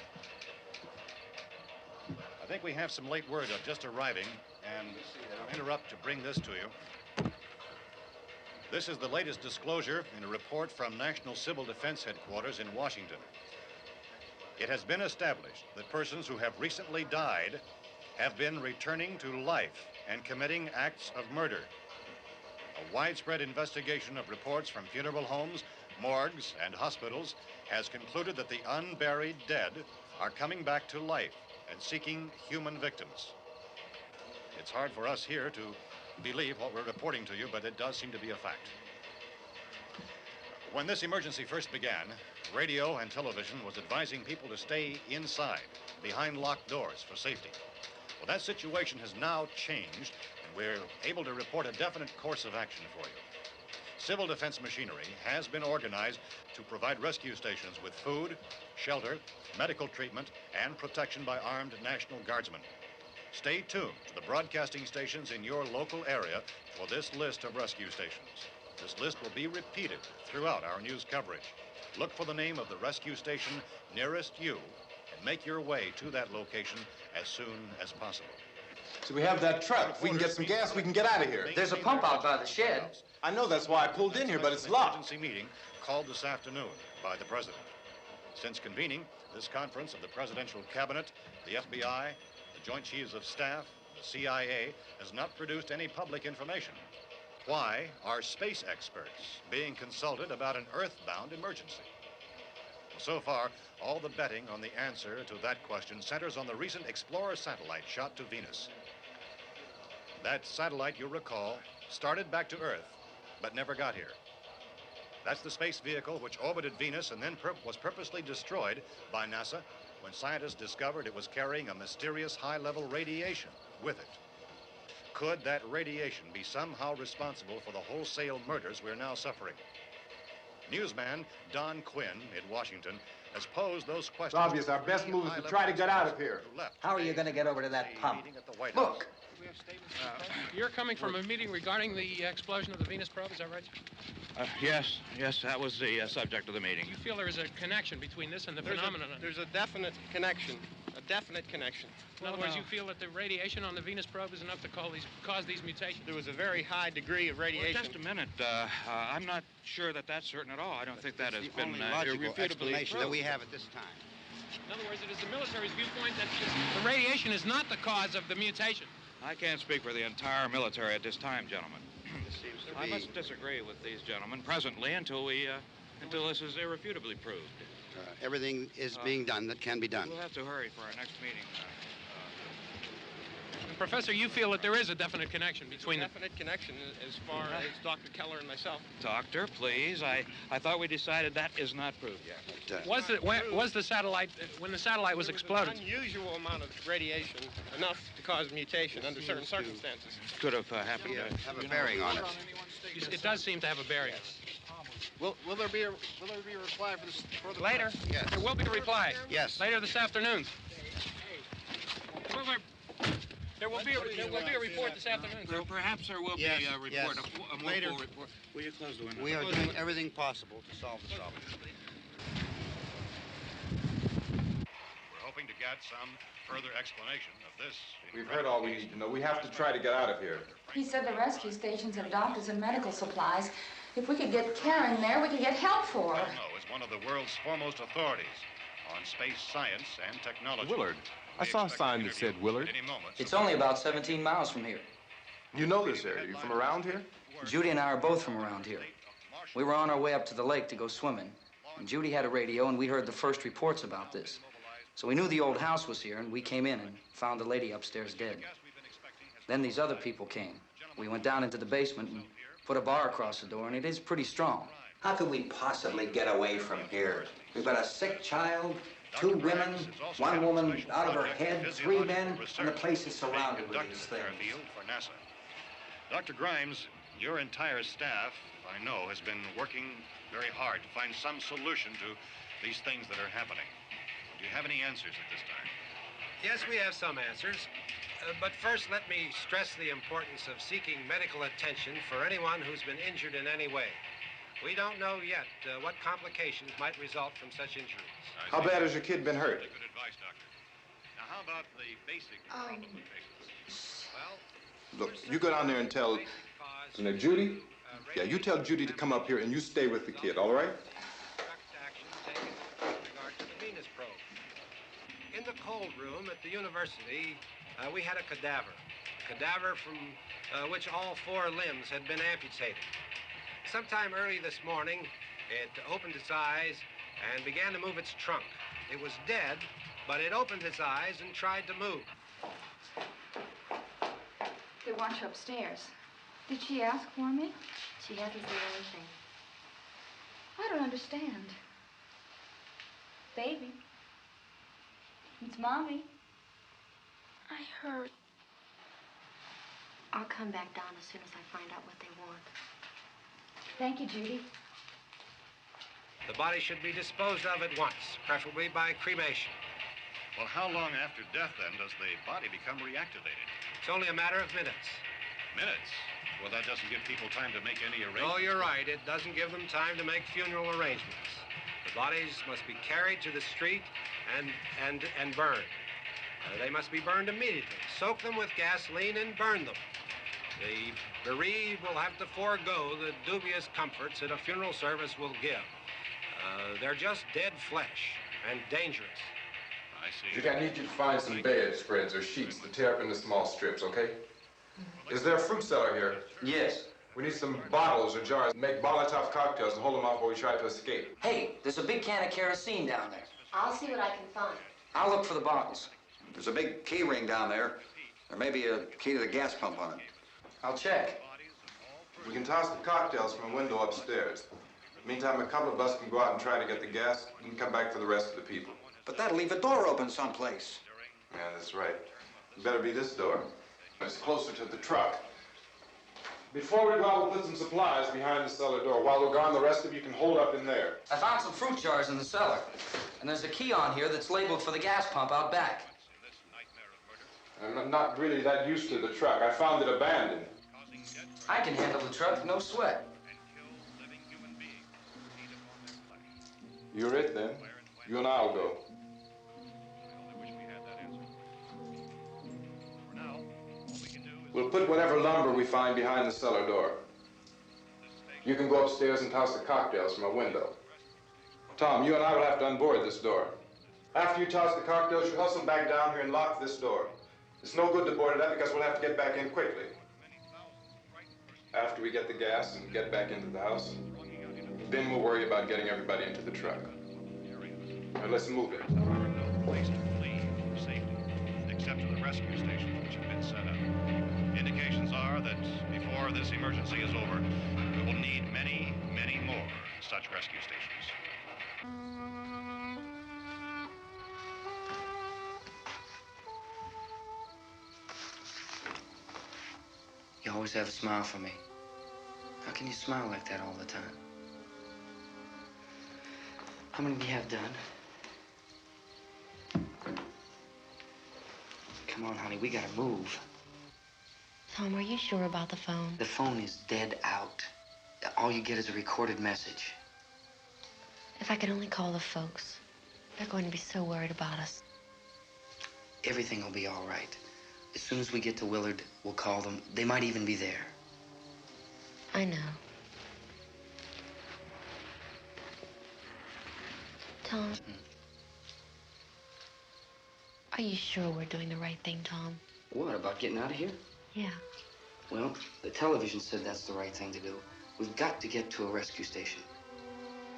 I think we have some late word just arriving, and I'll interrupt to bring this to you. This is the latest disclosure in a report from National Civil Defense Headquarters in Washington. It has been established that persons who have recently died have been returning to life and committing acts of murder. A widespread investigation of reports from funeral homes, morgues, and hospitals has concluded that the unburied dead are coming back to life and seeking human victims. It's hard for us here to believe what we're reporting to you, but it does seem to be a fact. When this emergency first began, radio and television was advising people to stay inside, behind locked doors for safety. Well, that situation has now changed, and we're able to report a definite course of action for you. Civil defense machinery has been organized to provide rescue stations with food, shelter, medical treatment, and protection by armed National Guardsmen. Stay tuned to the broadcasting stations in your local area for this list of rescue stations. This list will be repeated throughout our news coverage. Look for the name of the rescue station nearest you and make your way to that location as soon as possible. So we have that truck. If we can get some gas, we can get out of here. There's a pump out by the shed. I know, that's why I pulled in here, but it's locked. Emergency meeting called this afternoon by the president. Since convening this conference of the presidential cabinet, the FBI, the Joint Chiefs of Staff, the CIA has not produced any public information. Why are space experts being consulted about an earthbound emergency? So far, all the betting on the answer to that question centers on the recent Explorer satellite shot to Venus. That satellite, you'll recall, started back to Earth, but never got here. That's the space vehicle which orbited Venus and then was purposely destroyed by NASA when scientists discovered it was carrying a mysterious high-level radiation with it. Could that radiation be somehow responsible for the wholesale murders we're now suffering? Newsman Don Quinn in Washington has posed those questions. It's obvious our best move is to try to get out of here. How are you going to get over to that pump? Look. You're coming from a meeting regarding the explosion of the Venus probe, is that right? Yes, that was the subject of the meeting. You feel there is a connection between this and the phenomenon? There's a definite connection. In other words, you feel that the radiation on the Venus probe is enough to cause these mutations? There was a very high degree of radiation. Well, just a minute. I'm not sure that that's certain at all. I don't think that has been logical explanation proved. that we have at this time. In other words, it is the military's viewpoint that the radiation is not the cause of the mutation. I can't speak for the entire military at this time, gentlemen. This seems to I be... must disagree with these gentlemen presently until this is irrefutably proved. everything is being done that can be done. We'll have to hurry for our next meeting. Professor, you feel that there is a definite connection between definite connection as far as Dr. Keller and myself. Doctor, please. I thought we decided that is not proved yet. Was the satellite, when the satellite was exploded? An unusual amount of radiation, enough to cause mutation under certain circumstances. Could have happened. Have a bearing on it. It does seem to have a bearing. Will there be a reply for the later? Yes. There will be a reply. Yes. Later this afternoon. There will be a report this afternoon. Well, perhaps there will be a report, yes. a more Later. full report. Will you close the window? We are doing everything possible to solve the problem. We're hoping to get some further explanation of this. We've heard all we need to know. We have to try to get out of here. He said the rescue stations have doctors and medical supplies. If we could get care in there, we could get help for her. Well, no, it's one of the world's foremost authorities on space science and technology. Willard. I saw a sign that said Willard. It's only about 17 miles from here. You know this area. You from around here? Judy and I are both from around here. We were on our way up to the lake to go swimming, and Judy had a radio, and we heard the first reports about this. So we knew the old house was here, and we came in and found the lady upstairs dead. Then these other people came. We went down into the basement and put a bar across the door, and it is pretty strong. How could we possibly get away from here? We've got a sick child, 2 women, 1 woman out of her head, 3 men, and the place is surrounded with these things. For NASA. Dr. Grimes, your entire staff, I know, has been working very hard to find some solution to these things that are happening. Do you have any answers at this time? Yes, we have some answers. But first, let me stress the importance of seeking medical attention for anyone who's been injured in any way. We don't know yet what complications might result from such injuries. How bad has your kid been hurt? Good advice, Doctor. Now, how about the basic complications? Well, Look, you go down there and tell, Judy? Yeah, you tell Judy to come up here and you stay with the kid, all right? In the cold room at the university, we had a cadaver from which all 4 limbs had been amputated. Sometime early this morning, it opened its eyes and began to move its trunk. It was dead, but it opened its eyes and tried to move. They want you upstairs. Did she ask for me? She hasn't said anything. I don't understand. Baby. It's Mommy. I heard. I'll come back down as soon as I find out what they want. Thank you, Judy. The body should be disposed of at once, preferably by cremation. Well, how long after death, then, does the body become reactivated? It's only a matter of minutes. Minutes? Well, that doesn't give people time to make any arrangements. Oh, you're right. It doesn't give them time to make funeral arrangements. The bodies must be carried to the street and burned. They must be burned immediately. Soak them with gasoline and burn them. The bereaved will have to forego the dubious comforts that a funeral service will give. They're just dead flesh and dangerous. I see. Judy, I need you to find some bedspreads or sheets to tear up into small strips, okay? Is there a fruit cellar here? Yes. We need some bottles or jars. Make Molotov cocktails and hold them off while we try to escape. Hey, there's a big can of kerosene down there. I'll see what I can find. I'll look for the bottles. There's a big key ring down there. There may be a key to the gas pump on it. I'll check. We can toss the cocktails from a window upstairs. Meantime, a couple of us can go out and try to get the gas and come back for the rest of the people. But that'll leave a door open someplace. Yeah, that's right. It better be this door. It's closer to the truck. Before we go out, we'll put some supplies behind the cellar door. While we're gone, the rest of you can hold up in there. I found some fruit jars in the cellar. And there's a key on here that's labeled for the gas pump out back. I'm not really that used to the truck. I found it abandoned. I can handle the truck, no sweat. You're it, then. You and I'll go. We'll put whatever lumber we find behind the cellar door. You can go upstairs and toss the cocktails from a window. Tom, you and I will have to unboard this door. After you toss the cocktails, you hustle back down here and lock this door. It's no good to board it up because we'll have to get back in quickly. After we get the gas and get back into the house, then we'll worry about getting everybody into the truck. Now let's move it. There are no place to flee for safety, except to the rescue stations which have been set up. Indications are that before this emergency is over, we will need many, many more such rescue stations. You always have a smile for me. How can you smile like that all the time? How many do you have done? Come on, honey, we gotta move. Tom, are you sure about the phone? The phone is dead out. All you get is a recorded message. If I could only call the folks. They're going to be so worried about us. Everything will be all right. As soon as we get to Willard, we'll call them. They might even be there. I know. Tom? Are you sure we're doing the right thing, Tom? What, about getting out of here? Yeah. Well, the television said that's the right thing to do. We've got to get to a rescue station.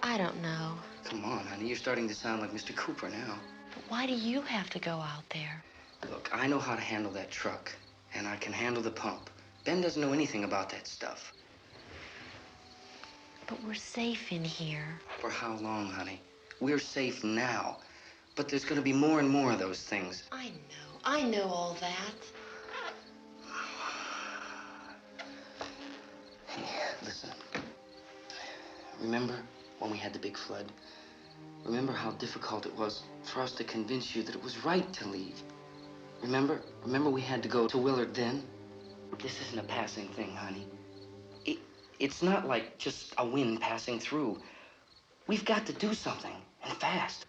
I don't know. Come on, honey. You're starting to sound like Mr. Cooper now. But why do you have to go out there? Look, I know how to handle that truck, and I can handle the pump. Ben doesn't know anything about that stuff. But we're safe in here. For how long, honey? We're safe now. But there's going to be more and more of those things. I know all that. Hey, listen. Remember when we had the big flood? Remember how difficult it was for us to convince you that it was right to leave? Remember we had to go to Willard then? This isn't a passing thing, honey. It's not like just a wind passing through. We've got to do something, and fast.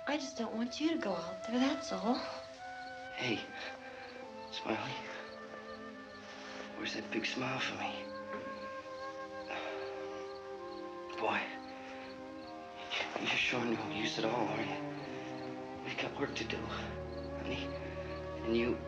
I just don't want you to go out there, that's all. Hey, Smiley. Where's that big smile for me? Boy, you're sure no use at all, are you? We've got work to do, honey. And you...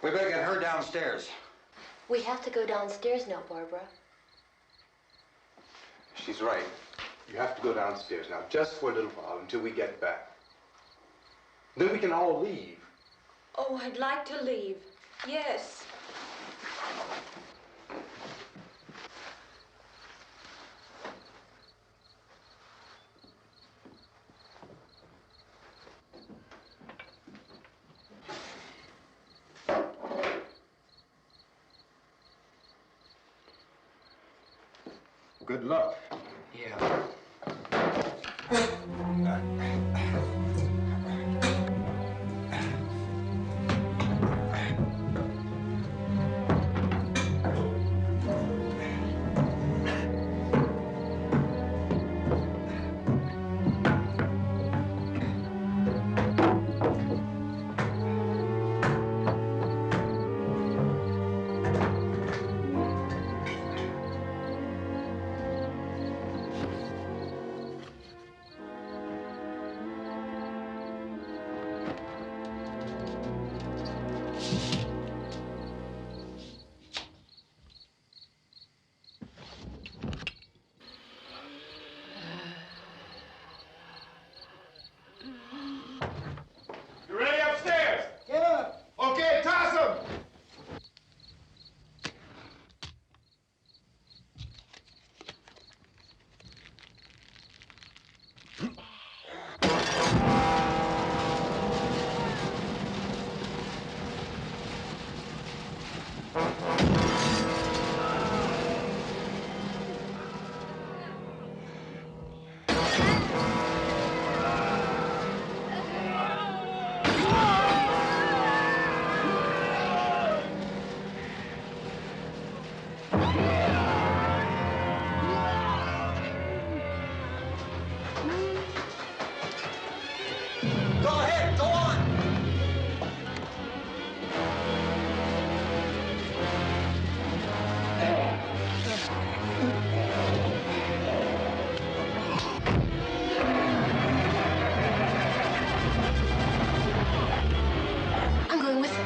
We better get her downstairs. We have to go downstairs now, Barbara. She's right. You have to go downstairs now, just for a little while, until we get back. Then we can all leave. Oh, I'd like to leave. Yes. Good luck. Yeah. You ready upstairs? Yeah. Okay, toss them. Go ahead, go on. I'm going with him.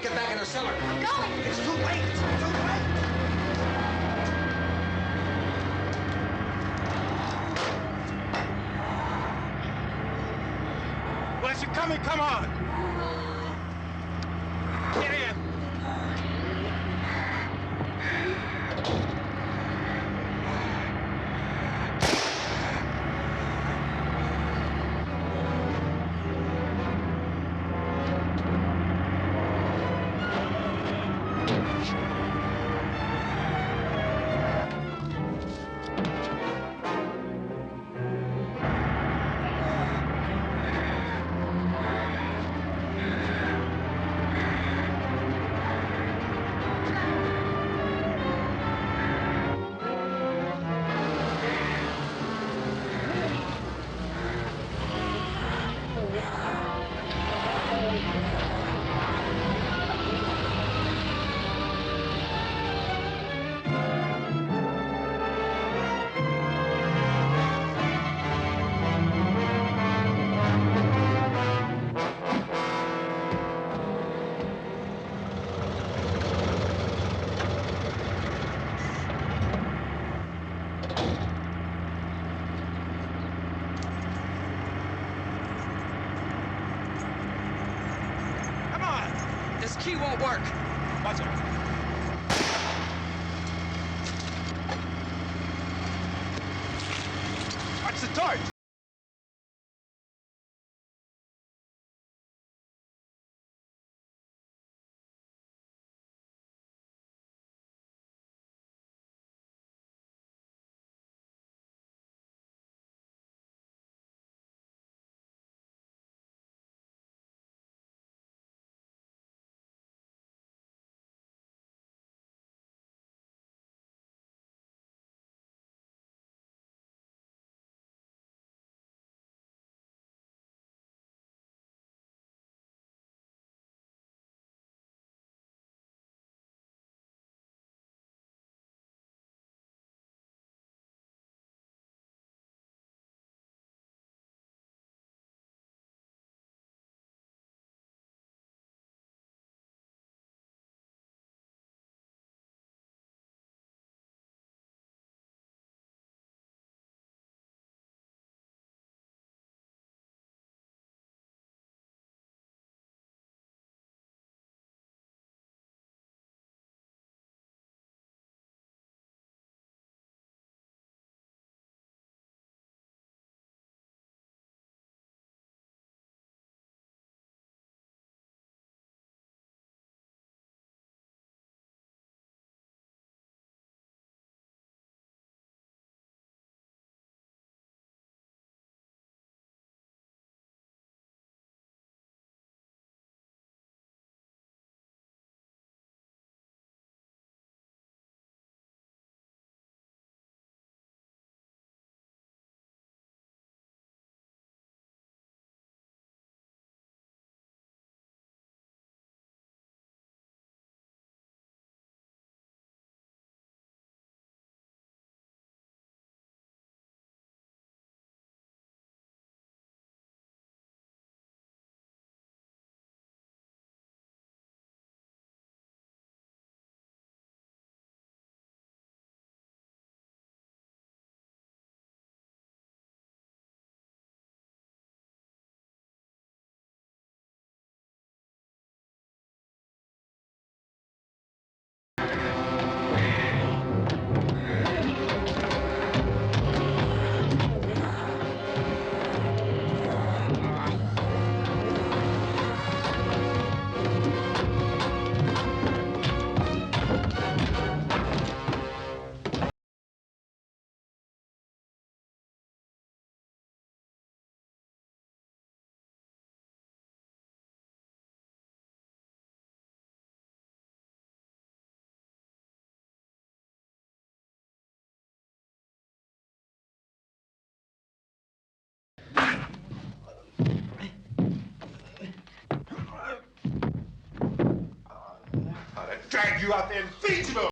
Get back in the cellar. I'm going. It's too late. It's too late. Unless you're coming, come on. Get in. key won't work. What's it? What's the torch? Drag you out there and feed you to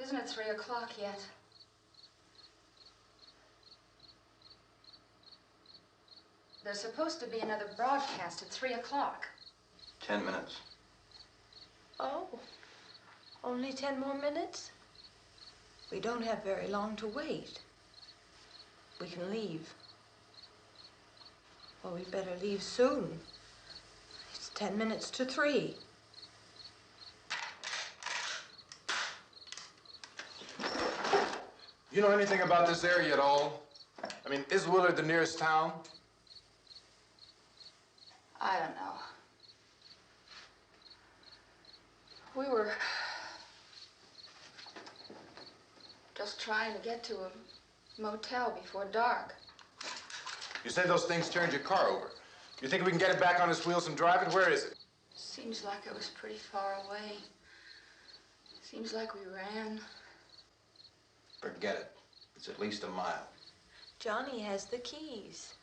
Isn't it 3 o'clock yet? There's supposed to be another broadcast at 3 o'clock. 10 minutes. Oh, only 10 more minutes? We don't have very long to wait. We can leave. Well, we'd better leave soon. It's 10 minutes to 3. You know anything about this area at all? I mean, is Willard the nearest town? I don't know. We were just trying to get to a motel before dark. You say those things turned your car over. You think we can get it back on its wheels and drive it? Where is it? Seems like it was pretty far away. Seems like we ran. Forget it. It's at least a mile. Johnny has the keys.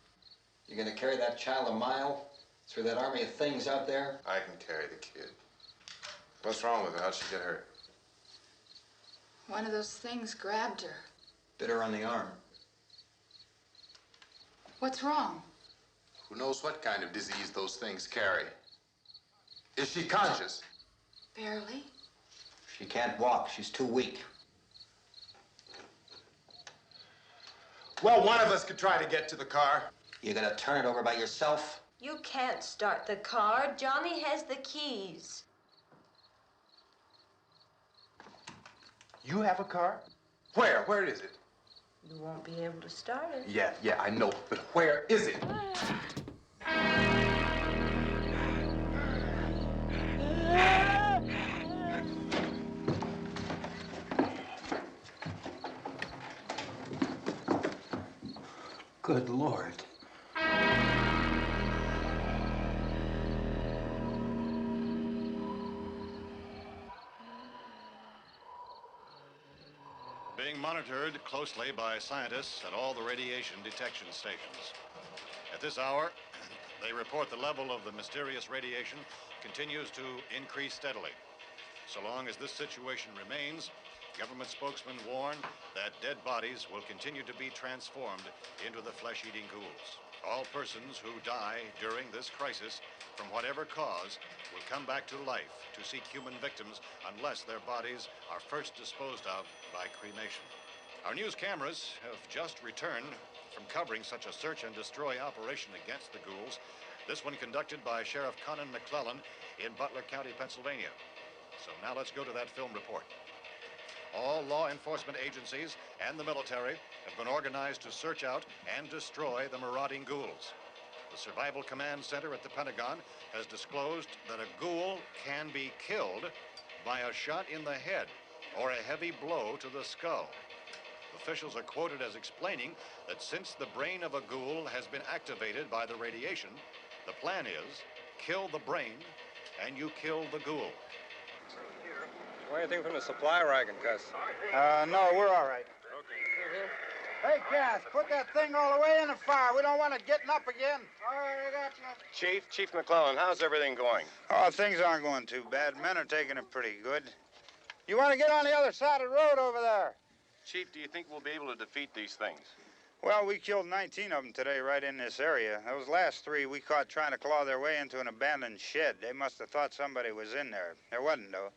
You're gonna carry that child a mile through that army of things out there? I can carry the kid. What's wrong with her? How'd she get hurt? One of those things grabbed her. Bit her on the arm. What's wrong? Who knows what kind of disease those things carry? Is she conscious? Barely. She can't walk. She's too weak. Well, one of us could try to get to the car. You gonna turn it over by yourself? You can't start the car. Johnny has the keys. You have a car? Where? Where is it? You won't be able to start it. Yeah, I know. But where is it? Good Lord. Being monitored closely by scientists at all the radiation detection stations. At this hour, they report the level of the mysterious radiation continues to increase steadily. So long as this situation remains, government spokesmen warn that dead bodies will continue to be transformed into the flesh-eating ghouls. All persons who die during this crisis, from whatever cause, will come back to life to seek human victims unless their bodies are first disposed of by cremation. Our news cameras have just returned from covering such a search and destroy operation against the ghouls, this one conducted by Sheriff Conan McClellan in Butler County, Pennsylvania. So now let's go to that film report. All law enforcement agencies and the military have been organized to search out and destroy the marauding ghouls. The Survival Command Center at the Pentagon has disclosed that a ghoul can be killed by a shot in the head or a heavy blow to the skull. Officials are quoted as explaining that since the brain of a ghoul has been activated by the radiation, the plan is kill the brain and you kill the ghoul. Want anything from the supply wagon, Gus? No, we're all right. Hey, Cass, put that thing all the way in the fire. We don't want it getting up again. All right, I got you. Chief McClellan, how's everything going? Oh, things aren't going too bad. Men are taking it pretty good. You want to get on the other side of the road over there? Chief, do you think we'll be able to defeat these things? Well, we killed 19 of them today right in this area. Those last 3 we caught trying to claw their way into an abandoned shed. They must have thought somebody was in there. There wasn't, though.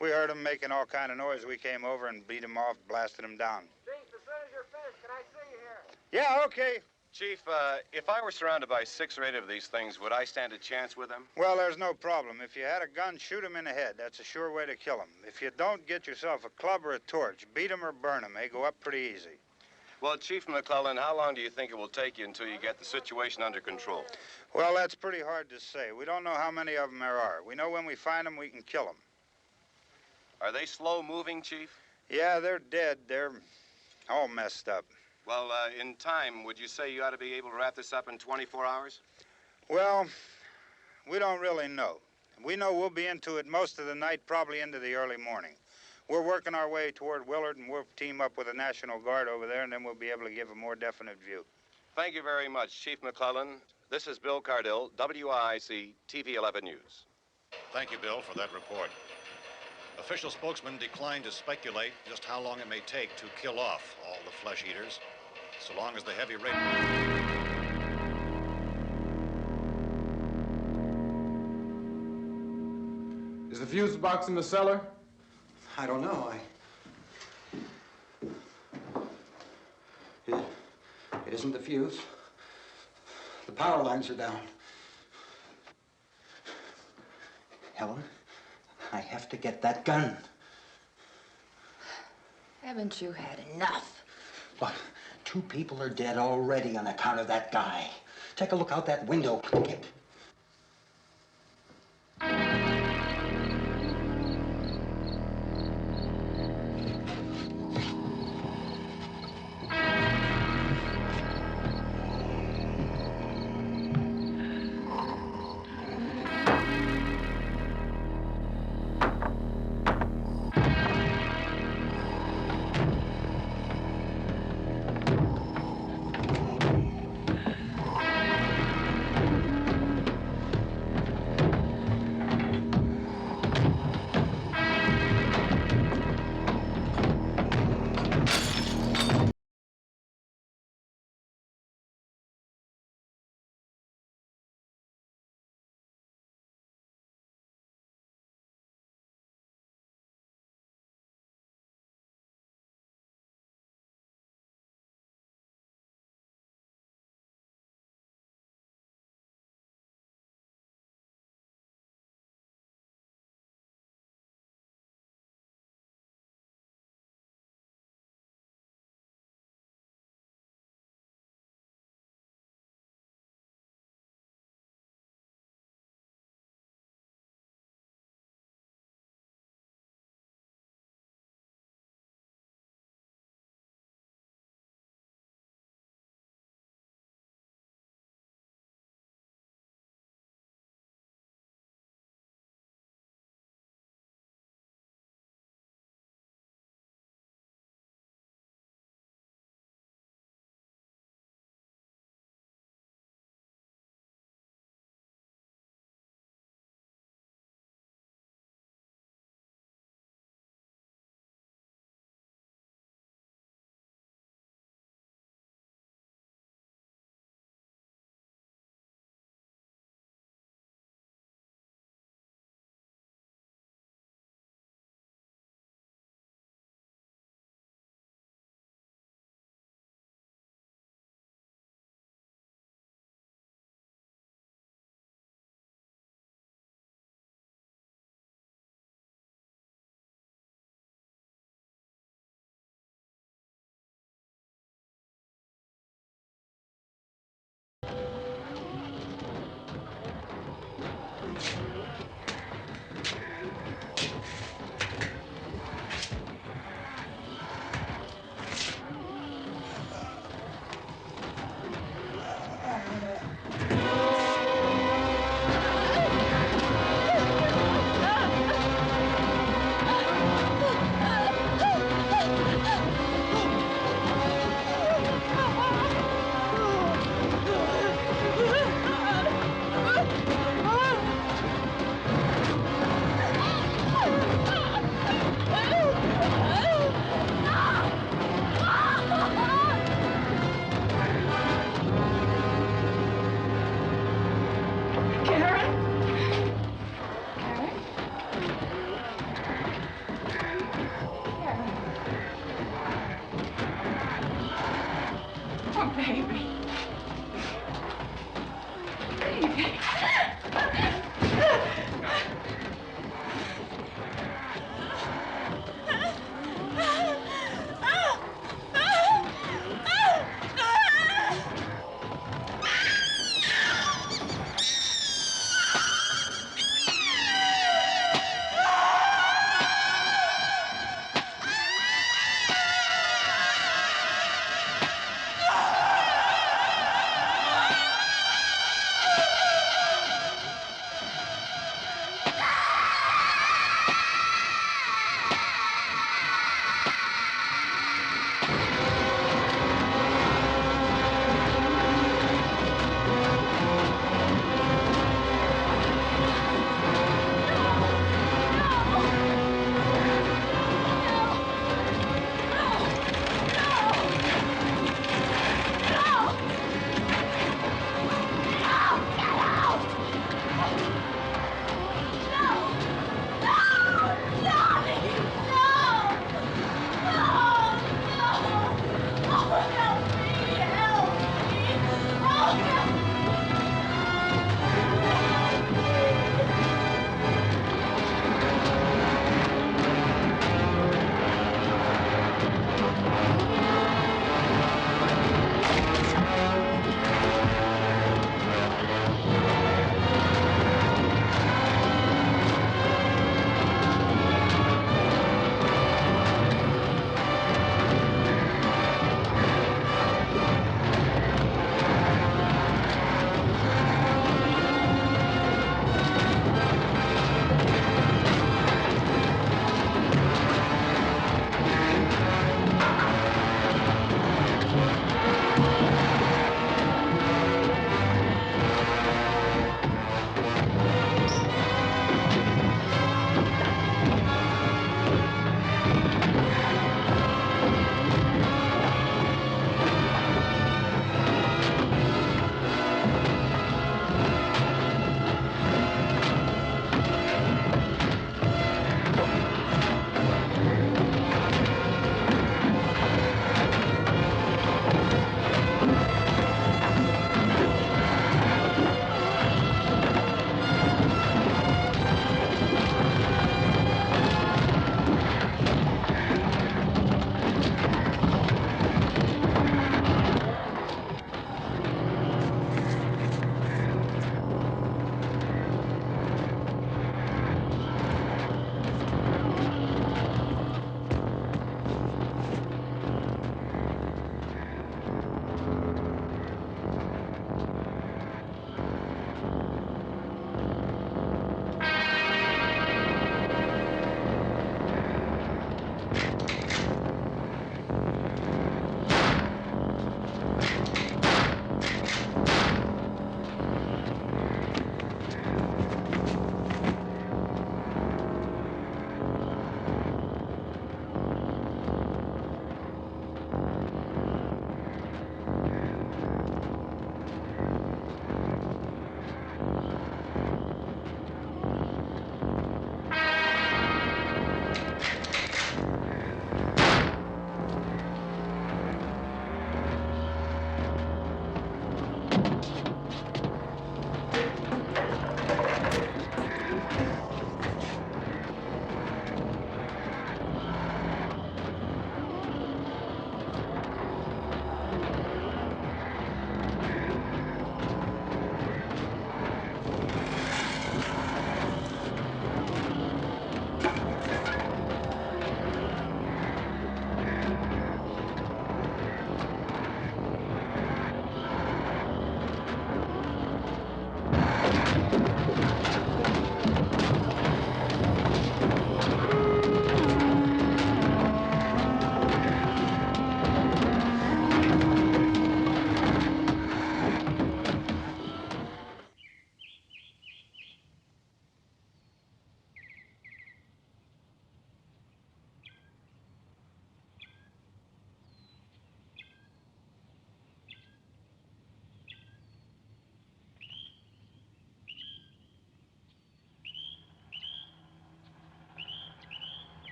We heard them making all kind of noise. We came over and beat them off, blasted them down. Chief, as soon as you're finished, can I see you here? Yeah, okay. Chief, if I were surrounded by 6 or 8 of these things, would I stand a chance with them? Well, there's no problem. If you had a gun, shoot them in the head. That's a sure way to kill them. If you don't, get yourself a club or a torch. Beat them or burn them. They go up pretty easy. Well, Chief McClellan, how long do you think it will take you until you get the situation under control? Well, that's pretty hard to say. We don't know how many of them there are. We know when we find them, we can kill them. Are they slow-moving, Chief? Yeah, they're dead. They're all messed up. Well, in time, would you say you ought to be able to wrap this up in 24 hours? Well, we don't really know. We know we'll be into it most of the night, probably into the early morning. We're working our way toward Willard, and we'll team up with the National Guard over there, and then we'll be able to give a more definite view. Thank you very much, Chief McClellan. This is Bill Cardill, WIC TV 11 News. Thank you, Bill, for that report. Official spokesman declined to speculate just how long it may take to kill off all the flesh eaters, so long as the heavy rate... Is the fuse box in the cellar? I don't know. It isn't the fuse. The power lines are down. Helen, I have to get that gun. Haven't you had enough? But 2 people are dead already on account of that guy. Take a look out that window.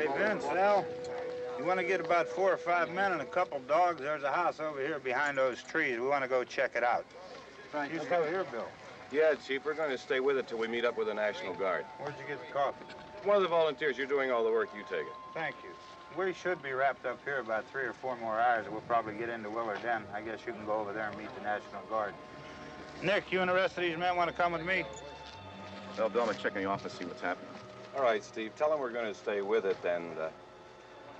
Hey, Vince, Al, you want to get about 4 or 5 men and a couple dogs? There's a house over here behind those trees. We want to go check it out. You still here, Bill? Yeah, Chief, we're going to stay with it till we meet up with the National Guard. Where'd you get the coffee? One of the volunteers, you're doing all the work, you take it. Thank you. We should be wrapped up here about 3 or 4 more hours. We'll probably get into Willard Den. I guess you can go over there and meet the National Guard. Nick, you and the rest of these men want to come with me? Well, Bill, I'm going to check in the office, see what's happening. All right, Steve, tell them we're going to stay with it, and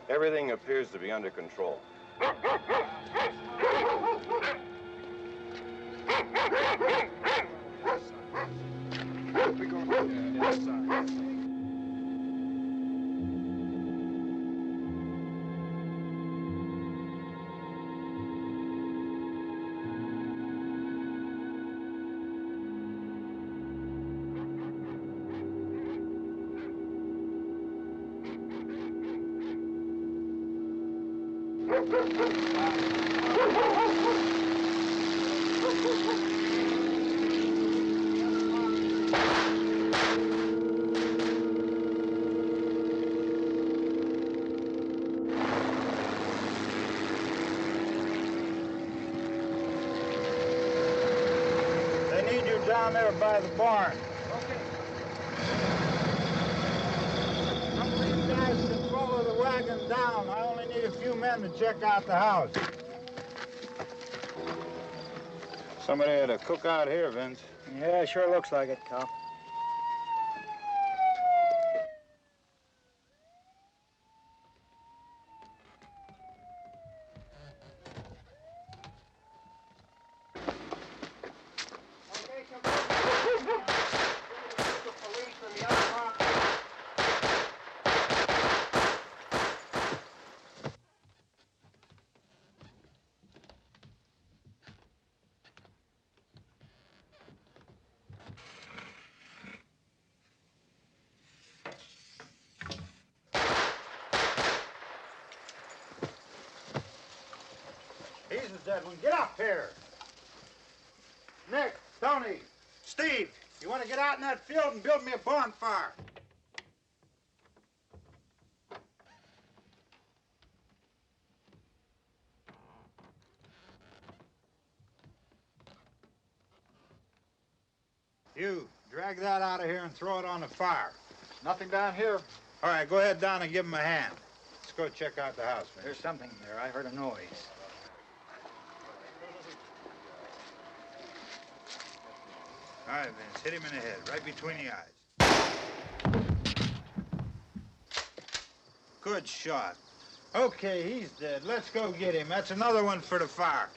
everything appears to be under control. Down there by the barn. Okay. Some of these guys can follow the wagon down. I only need a few men to check out the house. Somebody had a cookout here, Vince. Yeah, sure looks like it, Karl. He's the dead one. Get up here. Nick, Tony, Steve, you want to get out in that field and build me a bonfire? You, drag that out of here and throw it on the fire. Nothing down here. All right, go ahead down and give him a hand. Let's go check out the house, man. There's something there. I heard a noise. All right, Vince, hit him in the head, right between the eyes. Good shot. Okay, he's dead. Let's go get him. That's another one for the fire.